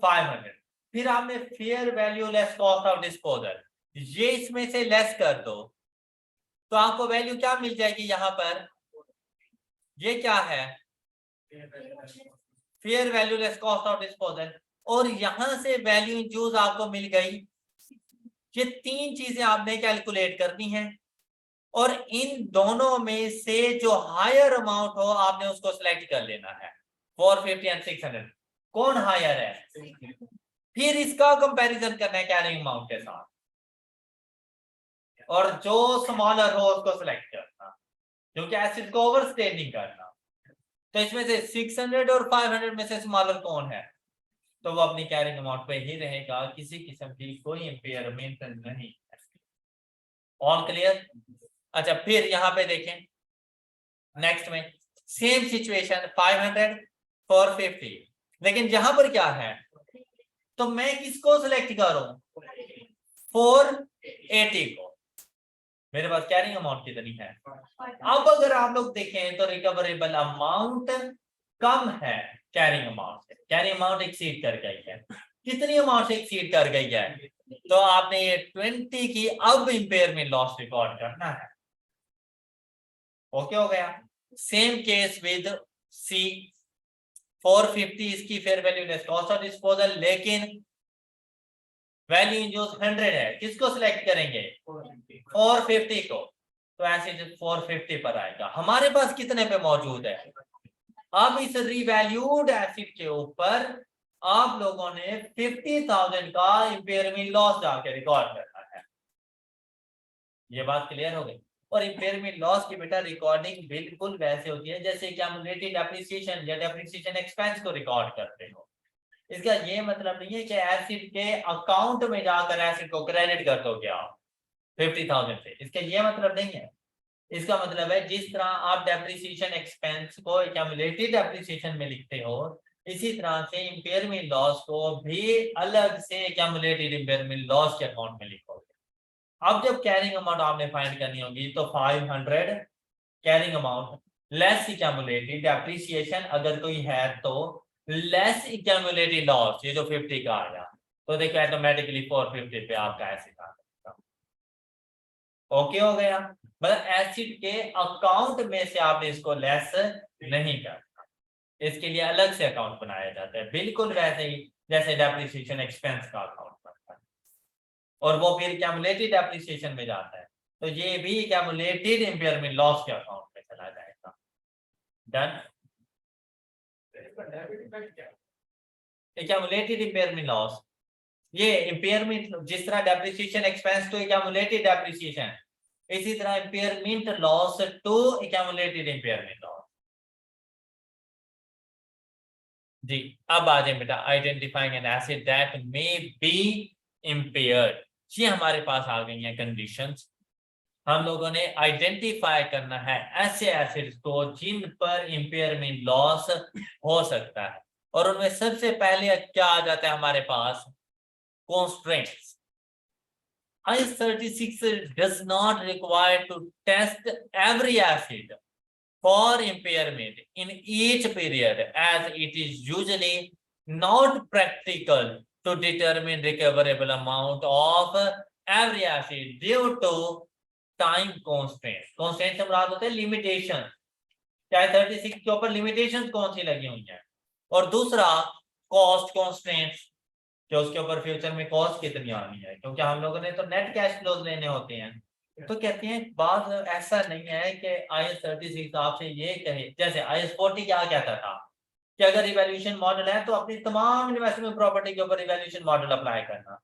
500, फिर आपने fair value less cost of disposal, ये इसमें से लेस कर दो, तो आपको वैल्यू क्या मिल जाएगी यहाँ पर? ये क्या है? Fair value less cost of disposal, और यहां से वैल्यू इन यूज आपको मिल गई। ये 3 चीजें आपने कैलकुलेट करनी है, और इन दोनों में से जो हायर अमाउंट हो आपने उसको सिलेक्ट कर लेना है, 450 एंड 600। कौन हायर है? फिर इसका कंपैरिजन करना है कैरिंग अमाउंट के साथ, और जो स्मॉलर हो उसको सिलेक्ट करना, क्योंकि एसिड को ओवरस्टेट नहीं करना। तो इसमें से 600 और 500 में से स्मॉलर कौन है, तो वो अपनी कैरिंग अमाउंट पे ही रहेगा, किसी किस्म की कोई इंपेयरमेंट नहीं। All clear? अच्छा, फिर यहाँ पे देखें नेक्स्ट में सेम सिचुएशन 500 450, लेकिन यहां पर क्या है, तो मैं किसको सिलेक्ट करूं, 480 को, मेरे पास कैरिंग अमाउंट कितनी है। अब अगर आप लोग देखें तो रिकवरेबल अमाउंट कम है कैरिंग अमाउंट से, कैरिंग अमाउंट एक्सीड कर गई है, कितनी अमाउंट से एक्सीड कर गई है, तो आपने ये 20 की अब इंपेयरमेंट लॉस रिकॉर्ड करना है। ओके हो गया। सेम केस विद सी 450 इसकी fair value less cost of disposal, लेकिन वैल्यू इन यूज 100 है, किसको सिलेक्ट करेंगे 450 को, तो ऐसे 450 पर आएगा। हमारे पास कितने पे मौजूद है, अब इस रिवैल्यूड एसिड के ऊपर आप लोगों ने 50,000 का इंपेयरमेंट लॉस जाके रिकॉर्ड करना है। ये बात क्लियर हो गई। और इंपेयरमेंट लॉस की बेटा रिकॉर्डिंग बिल्कुल वैसे होती है जैसे कि हम रिलेटेड डेप्रिसिएशन या डेप्रिसिएशन एक्सपेंस को रिकॉर्ड करते हो। इसका ये मतलब नहीं है कि एसिड के अकाउंट में जाकर एसिड को क्रेडिट कर दोगे आप 50,000 से, इसका ये मतलब नहीं है। इसका मतलब है जिस तरह आप डेप्रिसिएशन एक्सपेंस को एक्यूमुलेटेड डेप्रिसिएशन में लिखते हो, इसी तरह से इंपेयरमेंट लॉस को भी अलग से एक्यूमुलेटेड इंपेयरमेंट लॉस के अकाउंट में लिखोगे। अब जब कैरिंग अमाउंट आपने फाइंड करनी होगी तो 500 carrying amount less accumulated depreciation अगर कोई है तो लेस एक्यूमुलेटेड लॉस, ये जो 50 का आया, तो देखो ऑटोमेटिकली 450 पे आपका एसिड आ जाएगा। ओके हो गया। मतलब एसिड के अकाउंट में से आपने इसको लेस नहीं करना, इसके लिए अलग से अकाउंट बनाया जाता है, बिल्कुल वैसे ही जैसे डेप्रिसिएशन एक्सपेंस का अकाउंट बनता है, और वो फिर एक्यूमुलेटेड डेप्रिसिएशन में जाता है, तो ये भी एक्यूमुलेटेड इंपेयरमेंट लॉस के अकाउंट में चला जाएगा। डन। एक्यूमुलेटेड इंपेयरमेंट लॉस, ये इंपेयरमेंट जिस तरह depreciation expense to accumulated depreciation, इसी तरह impairment loss to accumulated impairment loss. जी अब आ जाए बेटा identifying an asset that may be impaired. ये हमारे पास आ गई हैं कंडीशंस। हम लोगों ने आइडेंटिफाई करना है ऐसे एसिड्स को जिन पर इंपेयरमेंट लॉस हो सकता है, और उनमें सबसे पहले क्या आ जाता है हमारे पास, constraints. IS 36 does not require to test every acid for impairment in each period, as it is usually not practical to determine recoverable amount of every acid due to time constraints. Constraints से मुराद होते हैं लिमिटेशन, चाहे 36 के ऊपर लिमिटेशन कौन सी लगी हुई है, और दूसरा कॉस्ट कॉन्स्ट्रेंट्स कि उसके ऊपर फ्यूचर में कॉस्ट कितनी आनी है, क्योंकि हम लोगों ने तो नेट कैश फ्लोज लेने होते हैं। तो कहते हैं बात ऐसा नहीं है कि IS 36 आपसे ये कहे, जैसे IS 40 क्या कहता था कि अगर इवैल्यूएशन मॉडल है तो अपनी तमाम इन्वेस्टमेंट प्रॉपर्टी के ऊपर इवैल्यूएशन मॉडल अप्लाई करना,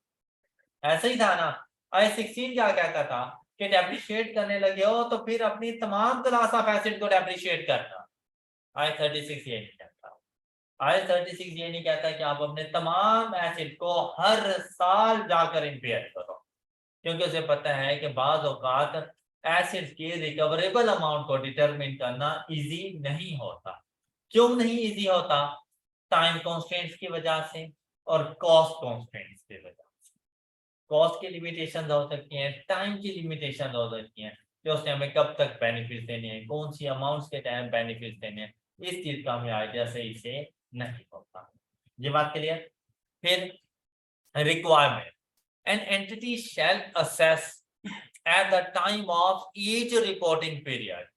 ऐसा ही था ना। IS 16 क्या कहता था कि डेप्रिशिएट करने लगे हो तो फिर अपनी तमाम क्लास ऑफ एसिड को डेप्रिशिएट करना। IS 36 ये नहीं कहता। IS 36 ये नहीं कहता कि आप अपने तमाम एसिड को हर साल जाकर इंपेयर करो, क्योंकि उसे पता है कि बाज औकात एसिड की रिकवरेबल अमाउंट को डिटरमिन करना इजी नहीं होता। क्यों नहीं इजी होता? टाइम कॉन्स्टेंट्स की वजह से और कॉस्ट कॉन्स्टेंट्स की वजह से। कॉस्ट की लिमिटेशन हो सकती हैं, टाइम की लिमिटेशन हो सकती हैं, कि उसने हमें कब तक बेनिफिट देने हैं, कौन सी अमाउंट्स के टाइम बेनिफिट देने हैं, इस चीज का हमें आइडिया सही से नहीं होता। ये बात क्लियर। फिर requirement, an entity shall assess at the time of each reporting period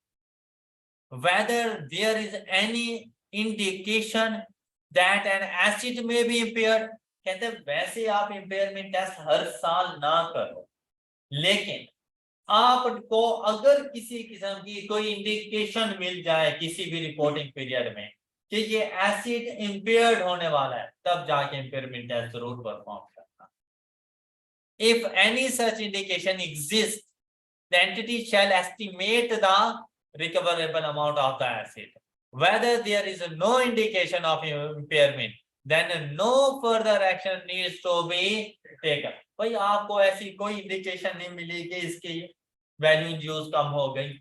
whether there is any indication that an acid may be impaired. कहते हैं वैसे आप इंपेयरमेंट टेस्ट हर साल ना करो, लेकिन आपको अगर किसी किस्म की कोई इंडिकेशन मिल जाए किसी भी रिपोर्टिंग पीरियड में कि ये एसिड इंपेयर्ड होने वाला है, तब जाके इंपेयरमेंट टेस्ट जरूर परफॉर्म करना। If any such indication exists, the entity shall estimate the recoverable amount of the acid. whether there is no indication of impairment, then no further action needs to be taken. भाई आपको ऐसी कोई इंडिकेशन नहीं मिली कि इसकी वैल्यू यूज कम हो गई,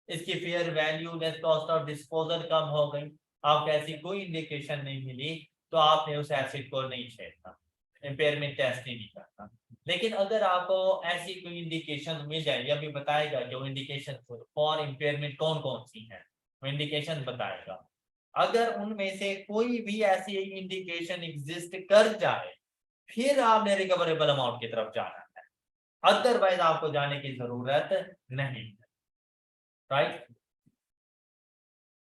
इसकी fair value less cost of disposal कम हो गई, आपको ऐसी कोई इंडिकेशन नहीं मिली, तो आपने उस एसिड को नहीं छेड़ना, इंपेयरमेंट टेस्ट ही नहीं करना। लेकिन अगर आपको ऐसी कोई इंडिकेशन मिल जाए, ये अभी बताएगा कि वो इंडिकेशन फॉर इंपेयरमेंट कौन कौन सी है, वो इंडिकेशन बताएगा। अगर उनमें से कोई भी ऐसी इंडिकेशन एग्जिस्ट कर जाए, फिर आपने रिकवरेबल अमाउंट की तरफ जाना है, अदरवाइज आपको जाने की जरूरत नहीं, राइट।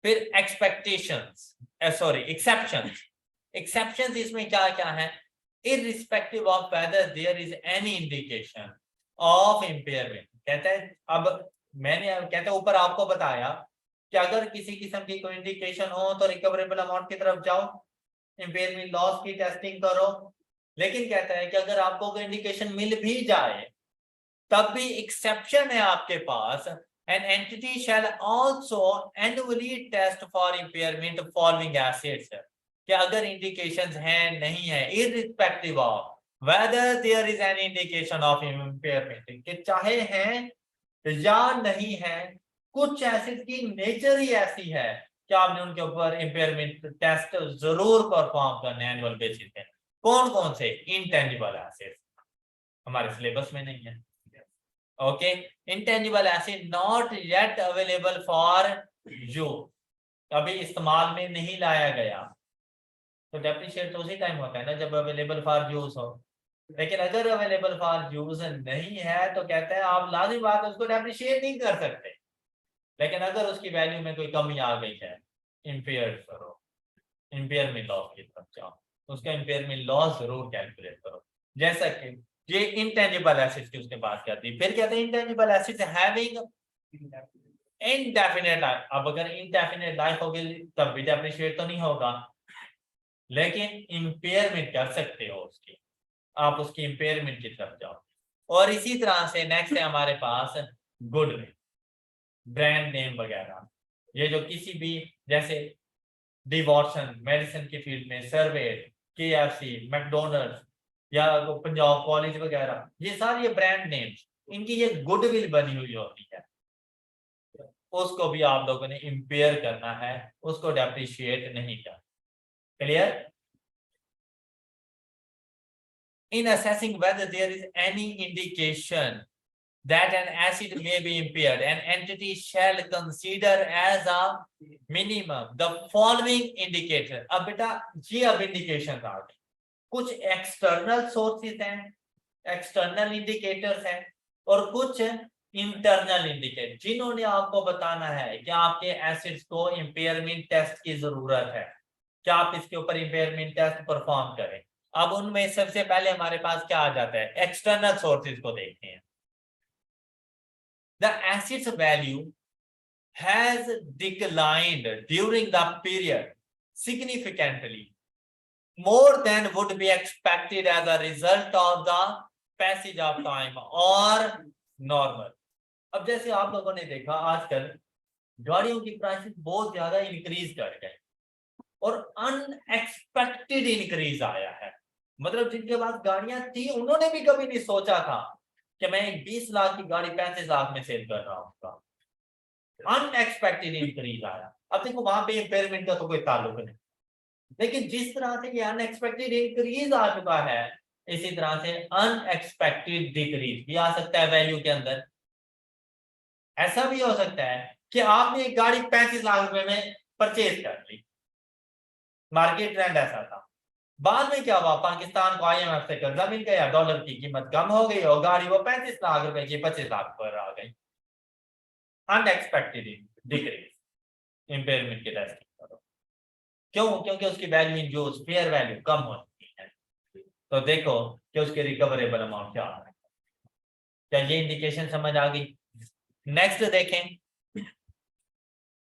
फिर एक्सपेक्टेशंस, सॉरी एक्सेप्शंस। एक्सेप्शंस इसमें क्या क्या है, irrespective of whether there is any indication of impairment, कहते हैं अब मैंने कहते हैं ऊपर आपको बताया कि अगर किसी किस्म की कोई इंडिकेशन हो तो रिकवरेबल अमाउंट की तरफ जाओ, इम्पेयरमेंट लॉस की टेस्टिंग करो। लेकिन कहता है कि अगर आपको कोई इंडिकेशन मिल भी जाए तब भी एक्सेप्शन है आपके पास, an entity shall also annually test for impairment following assets, कि अगर इंडिकेशंस हैं नहीं है, irrespective of whether there is any indication of impairment, कि चाहे हैं या नहीं है, कुछ एसिड की नेचर ही ऐसी है कि आपने उनके ऊपर इंपेयरमेंट टेस्ट जरूर परफॉर्म करने एनुअल बेसिस पे। कौन कौन से? इंटेंजिबल एसिड, हमारे सिलेबस में नहीं है, okay. Intangible acid not yet available for you, अभी इस्तेमाल में नहीं लाया गया, तो डेप्रिशिएट तो उसी टाइम होता है ना जब अवेलेबल फॉर यूज हो। लेकिन अगर अवेलेबल फॉर यूज नहीं है तो कहते हैं आप लाजिम बात उसको डेप्रिशिएट नहीं कर सकते। लेकिन अगर उसकी वैल्यू में कोई कमी आ गई है, इम्पेयर करो, इम्पेयरमेंट लॉस की तरफ जाओ, उसका इम्पेयरमेंट लॉस जरूर कैलकुलेट करो। जैसा कि ये इंटेंजिबल एसिड्स की उसने बात कर दी। फिर कहते हैं intangible acids having indefinite life, अब अगर इनडेफिनेट लाइफ होगी तब भी डेप्रिशिएट तो नहीं होगा, लेकिन इंपेयरमेंट कर सकते हो उसकी, आप उसकी इंपेयरमेंट की तरफ जाओ। और इसी तरह से नेक्स्ट है हमारे पास गुडविल, ब्रांड नेम वगैरह, ये जो किसी भी जैसे डिवॉर्सन मेडिसिन की फील्ड में सर्वेट, केएफसी, मैकडोनल्ड्स या तो पंजाब कॉलेज वगैरह, ये सारे ये ब्रांड नेम्स, इनकी ये गुडविल बनी हुई होती है, उसको भी आप लोगों ने इंपेयर करना है, उसको डेप्रिशिएट नहीं करना। Clear? In assessing whether there is any indication that an acid may be impaired, an entity shall consider as a minimum the following indicator। अब बेटा ये अब इंडिकेशन आ गए, कुछ एक्सटर्नल सोर्सेज हैं, एक्सटर्नल इंडिकेटर्स हैं, और कुछ इंटरनल इंडिकेटर, जिन्होंने आपको बताना है कि आपके एसिड्स को इंपेयरमेंट टेस्ट की जरूरत है, क्या आप इसके ऊपर इंपेयरमेंट टेस्ट परफॉर्म करें। अब उनमें सबसे पहले हमारे पास क्या आ जाता है, एक्सटर्नल सोर्सेज को देखते हैं। The acid's value has declined during the period significantly more than would be expected as a result of the passage of time or normal। अब जैसे आप लोगों ने देखा आजकल गाड़ियों की प्राइसेस बहुत ज्यादा इंक्रीज कर गए और अनएक्सपेक्टेड इंक्रीज आया है, मतलब जिनके पास गाड़ियां थी उन्होंने भी कभी नहीं सोचा था कि मैं एक 20 लाख की गाड़ी 35 लाख में सेल कर रहा हूँ, अनएक्सपेक्टेड इंक्रीज आया। अब देखो वहां पे इंपेयरमेंट का तो कोई ताल्लुक नहीं, लेकिन जिस तरह से ये अनएक्सपेक्टेड इंक्रीज आ चुका है, इसी तरह से अनएक्सपेक्टेड डिक्रीज भी आ सकता है वैल्यू के अंदर। ऐसा भी हो सकता है कि आपने एक गाड़ी 35 लाख रुपए में परचेज कर ली, मार्केट ट्रेंड ऐसा था, बाद में क्या हुआ, पाकिस्तान को IMF से कर्जा मिल गया, डॉलर की कीमत कम हो गई और गाड़ी वो 35 लाख रुपए की 25 लाख पर आ गई। अनएक्सपेक्टेड डिक्रीज, इंपेयरमेंट की टेस्टिंग करो, क्यों? क्योंकि उसकी value in use fair value कम होती है, तो देखो कि उसके रिकवरेबल अमाउंट क्या है। क्या ये इंडिकेशन समझ आ गई? नेक्स्ट देखें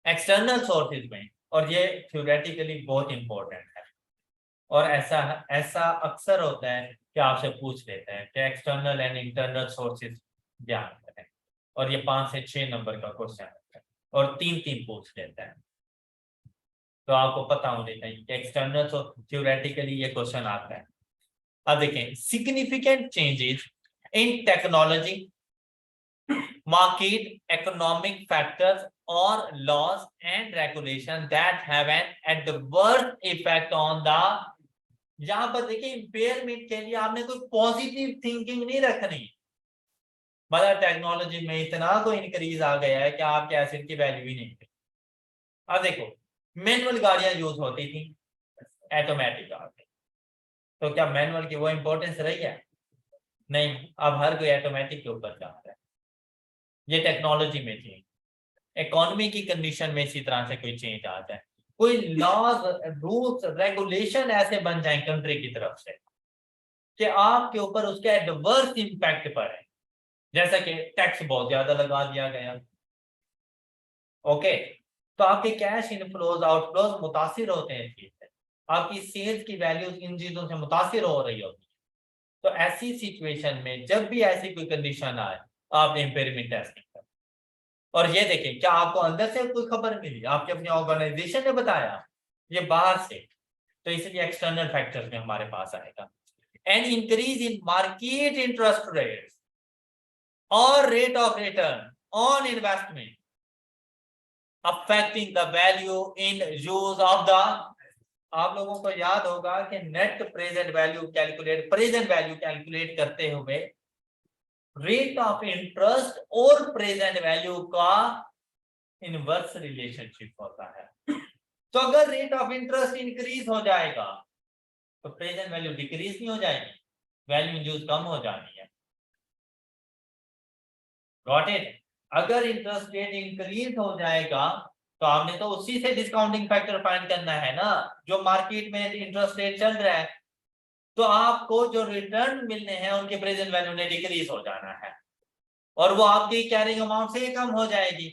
एक्सटर्नल सोर्सेज में, और ये थ्योरेटिकली बहुत इंपॉर्टेंट है, और ऐसा अक्सर होता है कि आपसे पूछ लेते हैं कि एक्सटर्नल एंड इंटरनल सोर्सेज ज्ञान करें, और ये 5 से 6 नंबर का क्वेश्चन है और 3 पूछ लेता है। तो आपको पता होना चाहिए कि एक्सटर्नल तो थ्योरेटिकली ये क्वेश्चन आता है। अब देखें, significant changes in technology, market, economic factors or laws and regulations that have an adverse effect on the, यहां पर देखिए इंपेयरमेंट के लिए आपने कोई पॉजिटिव थिंकिंग नहीं रखनी। मतलब टेक्नोलॉजी में इतना कोई इंक्रीज आ गया है कि आपके एसिड की वैल्यू ही नहीं है। अब देखो, मैनुअल गाड़ियां यूज होती थी, ऑटोमेटिक आ गई, तो क्या मैनुअल की वो इंपॉर्टेंस रही है? नहीं, अब हर कोई ऑटोमेटिक के ऊपर जाता है। ये टेक्नोलॉजी में थी, इकोनॉमी की कंडीशन में इसी तरह से कोई चेंज आ जाए, कोई लॉज रूल्स रेगुलेशन ऐसे बन जाए कंट्री की तरफ से कि आपके ऊपर उसके एडवर्स इंपैक्ट पड़े, जैसा कि टैक्स बहुत ज्यादा लगा दिया गया, ओके, तो आपके कैश इनफ्लोज आउटफ्लोज मुतासिर होते हैं चीज से, आपकी सेल्स की वैल्यूज इन चीजों से मुतासिर हो रही होती है। तो ऐसी सिचुएशन में जब भी ऐसी कोई कंडीशन आए, आप इम्पेयरमेंट टेस्टिंग करें। और ये देखें, क्या आपको अंदर से कोई खबर मिली, आपके अपने ऑर्गेनाइजेशन ने बताया, ये बाहर से, तो इसलिए एक्सटर्नल फैक्टर्स में हमारे पास आएगा। An increase in market interest rates और rate of return on investment affecting the value in use of the, आप लोगों को याद होगा कि नेट प्रेजेंट वैल्यू कैलकुलेट करते हुए रेट ऑफ इंटरेस्ट और प्रेजेंट वैल्यू का इनवर्स रिलेशनशिप होता है। तो अगर रेट ऑफ इंटरेस्ट इंक्रीज हो जाएगा तो प्रेजेंट वैल्यू डिक्रीज नहीं हो जाएगी, वैल्यू इन यूज कम हो जानी है। Got it? अगर इंटरेस्ट रेट इंक्रीज हो जाएगा तो आपने तो उसी से डिस्काउंटिंग फैक्टर फाइंड करना है ना, जो मार्केट में इंटरेस्ट रेट चल रहा है, तो आपको जो रिटर्न मिलने हैं उनके प्रेजेंट वैल्यू ने डिक्रीज हो जाना है और वो आपकी कैरिंग अमाउंट से कम हो जाएगी,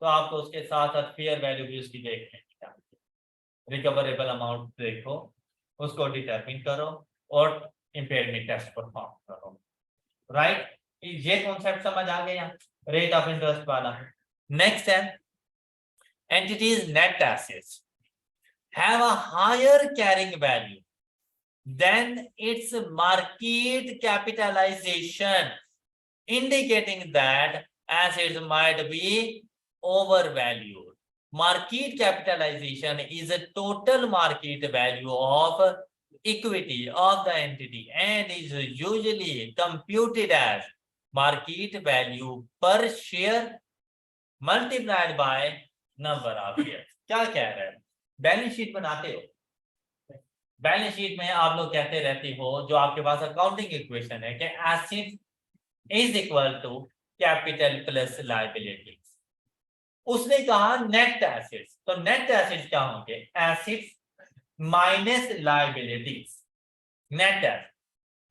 तो आपको उसके साथ साथ फेयर वैल्यू भी उसकी देखनी चाहिए, रिकवरेबल अमाउंट देखो, उसको डिटरमिन करो और इम्पेयरमेंट टेस्ट परफॉर्म करो। राइट, ये कॉन्सेप्ट समझ आ गया रेट ऑफ इंटरेस्ट वाला। नेक्स्ट है entity's net assets have a higher carrying value than its market capitalization, indicating that assets might be overvalued. Market capitalization is a total market value of equity of the entity and is usually computed as market value per share multiplied by number of shares. क्या कह रहे हैं? बैलेंस शीट बनाते हो, बैलेंस शीट में आप लोग कहते रहते हो, जो आपके पास अकाउंटिंग इक्वेशन है कि asset is equal to capital plus liabilities. उसने कहा नेट एसेट्स, तो नेट एसेट्स क्या होंगे? Assets minus liabilities. Net asset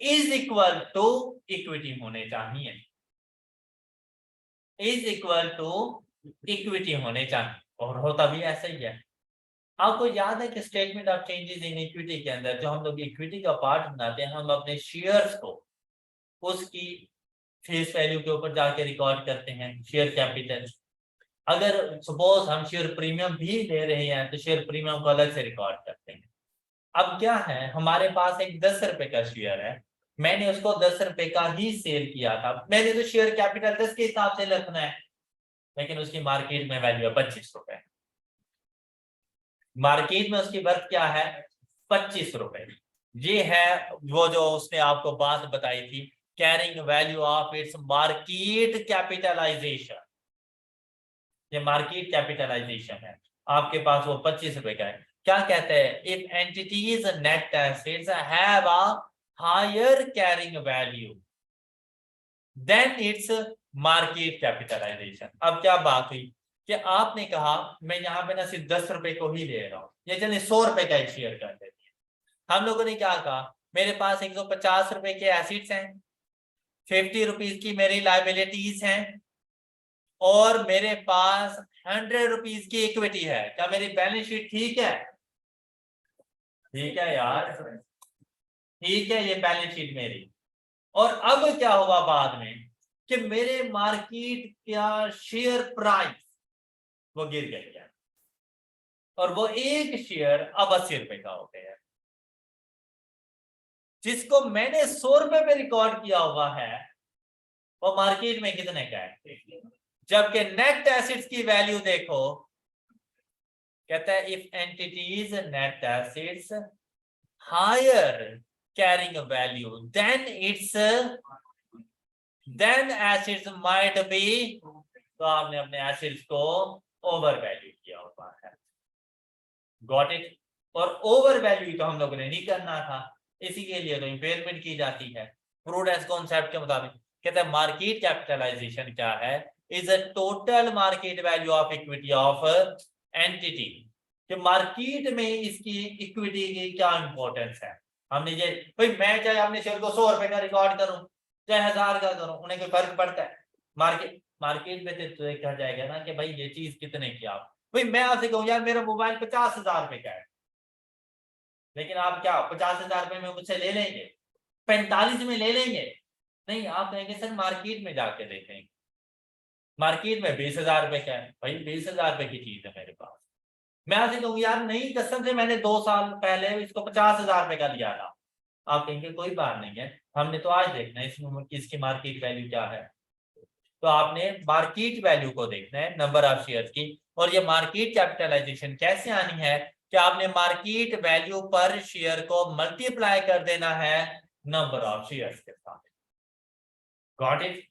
is equal to equity होने चाहिए, इज इक्वल टू इक्विटी होने चाहिए, और होता भी ऐसा ही है। आपको याद है कि statement of changes in equity के अंदर जो हम लोग इक्विटी का पार्ट बनाते हैं, हम अपने शेयर्स को उसकी फेस वैल्यू के ऊपर जाके रिकॉर्ड करते हैं, शेयर कैपिटल। अगर सपोज हम शेयर प्रीमियम भी ले रहे हैं तो शेयर प्रीमियम को अलग से रिकॉर्ड करते हैं। अब क्या है, हमारे पास एक 10 रुपए का शेयर है, मैंने उसको 10 रुपए का ही सेल किया था, मैंने तो शेयर कैपिटल 10 के हिसाब से रखना है, लेकिन उसकी मार्केट में वैल्यू है 25 रुपए। मार्केट में उसकी वर्थ क्या है? 25 रुपए। ये है वो जो उसने आपको बात बताई थी, carrying value of its market capitalization. ये मार्केट कैपिटलाइजेशन है, आपके पास वो 25 रुपए का है। क्या कहते हैं? If entity's net assets have a higher carrying value than its market capitalization. अब क्या बात हुई कि आपने कहा मैं यहाँ पे ना सिर्फ 10 रुपए को ही ले रहा हूँ, ये चलिए 100 रुपए का एक शेयर कर देते हैं। हम लोगों ने क्या कहा, मेरे पास 150 रुपए के एसेट्स हैं, 50 रुपीज की मेरी लायबिलिटीज हैं और मेरे पास 100 रुपीज की इक्विटी है। क्या मेरी बैलेंस शीट ठीक है? ठीक है यार, ठीक है, ये बैलेंस शीट मेरी। और अब क्या हुआ बाद में कि मेरे मार्केट का शेयर प्राइस वो गिर गई है, और वो एक शेयर अब 80 रुपए का हो गया है, जिसको मैंने 100 रुपए पे रिकॉर्ड किया हुआ है वो मार्केट में कितने का है। जबकि नेट एसिड्स की वैल्यू देखो, कहता है if entity's net assets higher carrying value than assets might be, तो आपने अपने एसिड्स को ओवर वैल्यू किया हुआ है। Got it. और ओवर वैल्यू तो हम लोगों ने नहीं करना था, इसी के लिए तो इंपेयरमेंट की जाती है प्रूडेंस कॉन्सेप्ट के मुताबिक। कहता है मार्केट कैपिटलाइजेशन क्या है, is a total market value of equity of entity, कि मार्केट में इसकी इक्विटी की क्या इंपॉर्टेंस है। हमने ये भाई, मैं चाहे अपने शेयर को 100 रुपए का रिकॉर्ड करूं चाहे 1000 का करूं, उन्हें कोई फर्क पड़ता है। मार्केट में तो कहा जाएगा ना कि भाई ये चीज कितने की आप, भाई मैं आपसे कहूँ यार मेरा मोबाइल 50,000 रुपए का है, लेकिन आप क्या 50,000 रुपए में मुझसे ले लेंगे, 45 में ले लेंगे? नहीं, आप कहेंगे सर मार्केट में जाके देखेंगे, मार्केट में 20,000 रुपए का है, भाई 20,000 रुपए की चीज है मेरे पास। मैं आपसे कहूँ यार नहीं कसम से मैंने 2 साल पहले इसको 50,000 रुपए का लिया था, आप कहेंगे कोई बात नहीं है, हमने तो आज देखना है इसकी मार्केट वैल्यू क्या है। तो आपने मार्केट वैल्यू को देखना है, नंबर ऑफ शेयर्स की। और ये मार्केट कैपिटलाइजेशन कैसे आनी है कि आपने मार्केट वैल्यू पर शेयर को मल्टीप्लाई कर देना है नंबर ऑफ शेयर्स के साथ। Got it.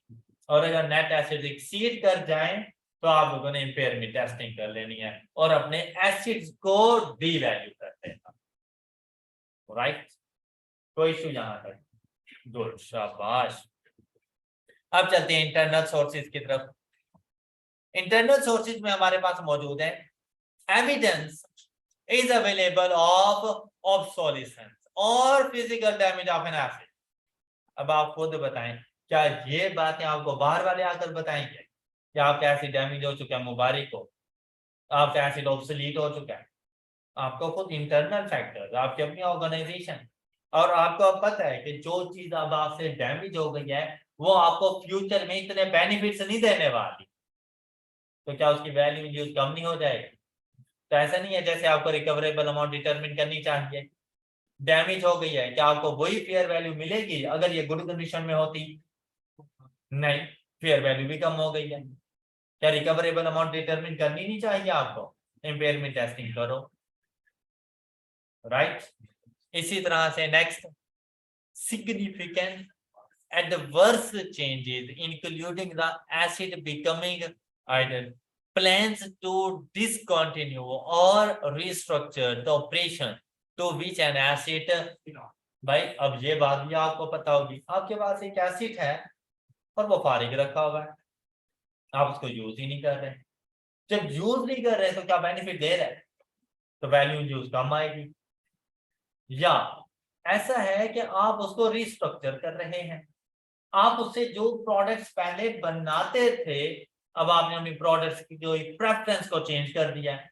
और अगर नेट एसिड एक्सीड कर जाएं तो आप लोगों ने इंपेयरमेंट टेस्टिंग कर लेनी है और अपने एसिड्स को डी वैल्यू कर देना। राइट, कोई इशू यहां तक? गुड, शाबाश। अब चलते हैं इंटरनल सोर्सेज की तरफ। इंटरनल सोर्सेज में हमारे पास मौजूद है evidence is available of obsolescence और physical damage of an asset. अब आप खुद बताएं, क्या ये बातें आपको बाहर वाले आकर बताएंगे कि आपका एसिड डैमेज हो चुका है, मुबारक हो, आपका एसिड ऑब्सोलीट हो चुका है? आपको खुद इंटरनल फैक्टर्स, आपकी अपनी ऑर्गेनाइजेशन, और आपको अब पता है कि जो चीज अब आपसे डैमेज हो गई है वो आपको फ्यूचर में इतने बेनिफिट्स नहीं देने वाली, तो क्या उसकी वैल्यू यूज कम नहीं हो जाएगी? तो ऐसा नहीं है जैसे आपको रिकवरेबल अमाउंट डिटरमिन करनी चाहिए, डैमेज हो गई है, क्या आपको वही फेयर वैल्यू मिलेगी अगर ये गुड कंडीशन में होती? नहीं, फेयर वैल्यू भी कम हो गई है। क्या रिकवरेबल अमाउंट डिटरमिन करनी नहीं चाहिए आपको? इंपेयरमेंट टेस्टिंग करो। राइट। इसी तरह से next, significant adverse changes including the acid becoming idle, plans to discontinue or restructure the operation to which an acid। भाई अब ये बात भी आपको पता होगी, आपके पास एक एसिड है और वो फारिग रखा हुआ है, आप उसको यूज ही नहीं कर रहे। जब यूज नहीं कर रहे तो क्या बेनिफिट दे रहे हैं? तो वैल्यू यूज कम आएगी। या ऐसा है कि आप उसको रिस्ट्रक्चर कर रहे हैं, आप उससे जो प्रोडक्ट्स पहले बनाते थे अब आपने अपनी प्रोडक्ट्स की जो प्रेफरेंस को चेंज कर दिया है,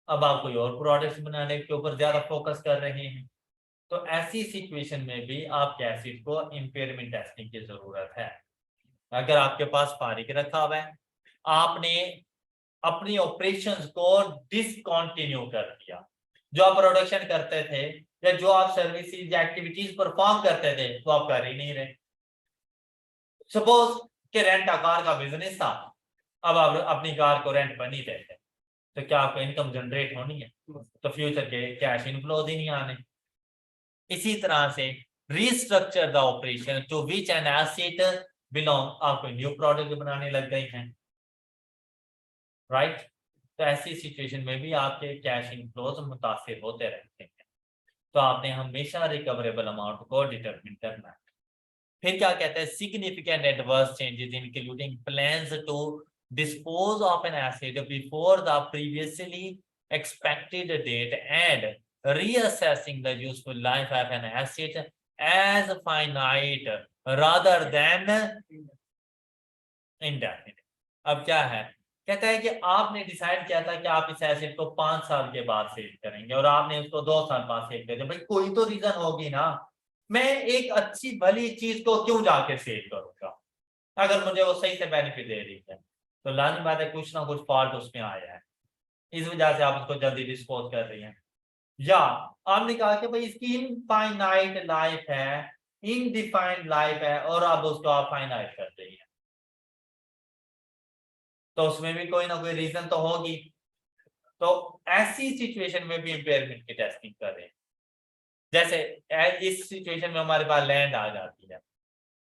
अब आप कोई और प्रोडक्ट्स बनाने के ऊपर ज्यादा फोकस कर रहे हैं। तो ऐसी सिचुएशन में भी आपके एसिड को इंपेयरमेंट टेस्टिंग की जरूरत है। अगर आपके पास फारिग रखा हुआ है, आपने अपनी ऑपरेशंस को डिसकंटिन्यू कर दिया, जो आप प्रोडक्शन करते थे या जो आप सर्विसेज एक्टिविटीज परफॉर्म करते थे वो आप कर ही नहीं रहे। सपोज कि रेंट आ कार का बिजनेस था, अब आप अपनी कार को रेंट पर नहीं देते, तो क्या आपको इनकम जनरेट होनी है? तो फ्यूचर के कैश इनफ्लोज ही नहीं आने। इसी तरह से restructure the operation to which an asset belong, आपको न्यू प्रोडक्ट बनाने लग गए हैं। राइट। तो ऐसी सिचुएशन में भी आपके कैश इनफ्लोज मुतासिर होते रहते हैं, तो आपने हमेशा रिकवरेबल अमाउंट को डिटरमिन करना है। फिर क्या कहते हैं, significant adverse changes including plans to dispose of an asset before the previously expected date and reassessing the useful life of an asset as finite rather than indefinite. अब क्या है, कहता है कि आपने डिसाइड किया था कि आप इस एसिड को 5 साल के बाद सेल करेंगे और आपने उसको 2 साल बाद सेल कर दिया। भाई कोई तो रीजन होगी ना, मैं एक अच्छी भली चीज को क्यों जाके सेल करूंगा अगर मुझे वो सही से बेनिफिट दे रही है? तो लाजमी बात है कुछ ना कुछ फॉल्ट उसमें आया है। इस वजह से आप उसको जल्दी डिस्पोज कर रही हैं। या आपने कहा कि भाई इसकी इनफाइनाइट लाइफ है, इनडिफाइंड लाइफ है, और अब उसको आप फाइनाइट कर रही हैं, तो उसमें भी कोई ना कोई रीजन तो होगी। तो ऐसी सिचुएशन में भी इंपेयरमेंट की टेस्टिंग कर रहे हैं। जैसे इस सिचुएशन में हमारे पास लैंड आ जाती है,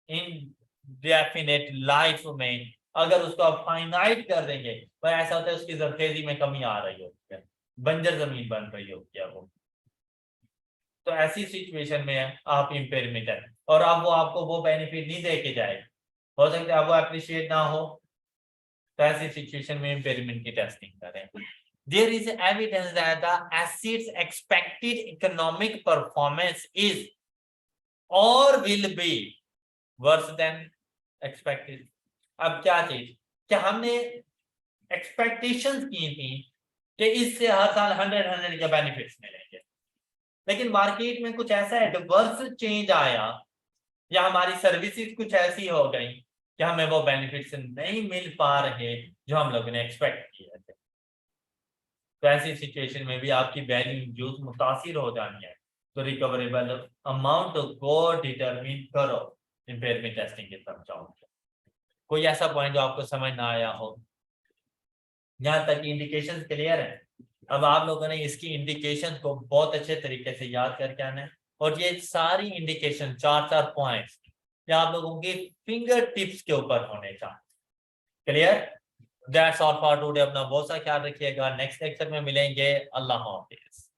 इनडेफिनेट लाइफ में अगर उसको आप फाइनाइट कर देंगे तो ऐसा होता है उसकी जरखेजी में कमी आ रही होती है, बंजर जमीन बन रही होती है वो। तो ऐसी सिचुएशन में आप इंपेयरमेंट है, और अब वो आपको वो बेनिफिट नहीं दे के जाएगा, हो सकता है वो अप्रिशिएट ना हो, तो ऐसी सिचुएशन में इंपेयरमेंट की टेस्टिंग करें। There is evidence that the asset's expected economic performance is or will be worse than expected। अब क्या चीज, क्या हमने एक्सपेक्टेशंस की थी कि इससे हर साल 100 के बेनिफिट्स मिलेंगे, लेकिन मार्केट में कुछ ऐसा एडवर्स चेंज आया, या हमारी सर्विसेज कुछ ऐसी हो गई कि हमें वो बेनिफिट्स नहीं मिल पा रहे जो हम लोगों ने एक्सपेक्ट किए थे। तो ऐसी सिचुएशन में भी आपकी वैल्यू यूज मुतासिर हो जानी है, तो रिकवरेबल अमाउंट को डिटरमिन करो इंपेयरमेंट टेस्टिंग के तरफ जाओगे। कोई ऐसा पॉइंट जो आपको समझ ना आया हो? यहाँ तक इंडिकेशंस क्लियर है? अब आप लोगों ने इसकी इंडिकेशन को बहुत अच्छे तरीके से याद करके आना है, और ये सारी इंडिकेशन 4 पॉइंट्स ये आप लोगों के फिंगर टिप्स के ऊपर होने चाहिए। Clear? That's all for today. अपना बहुत सा ख्याल रखिएगा, नेक्स्ट लेक्चर में मिलेंगे। अल्लाह हाफिज।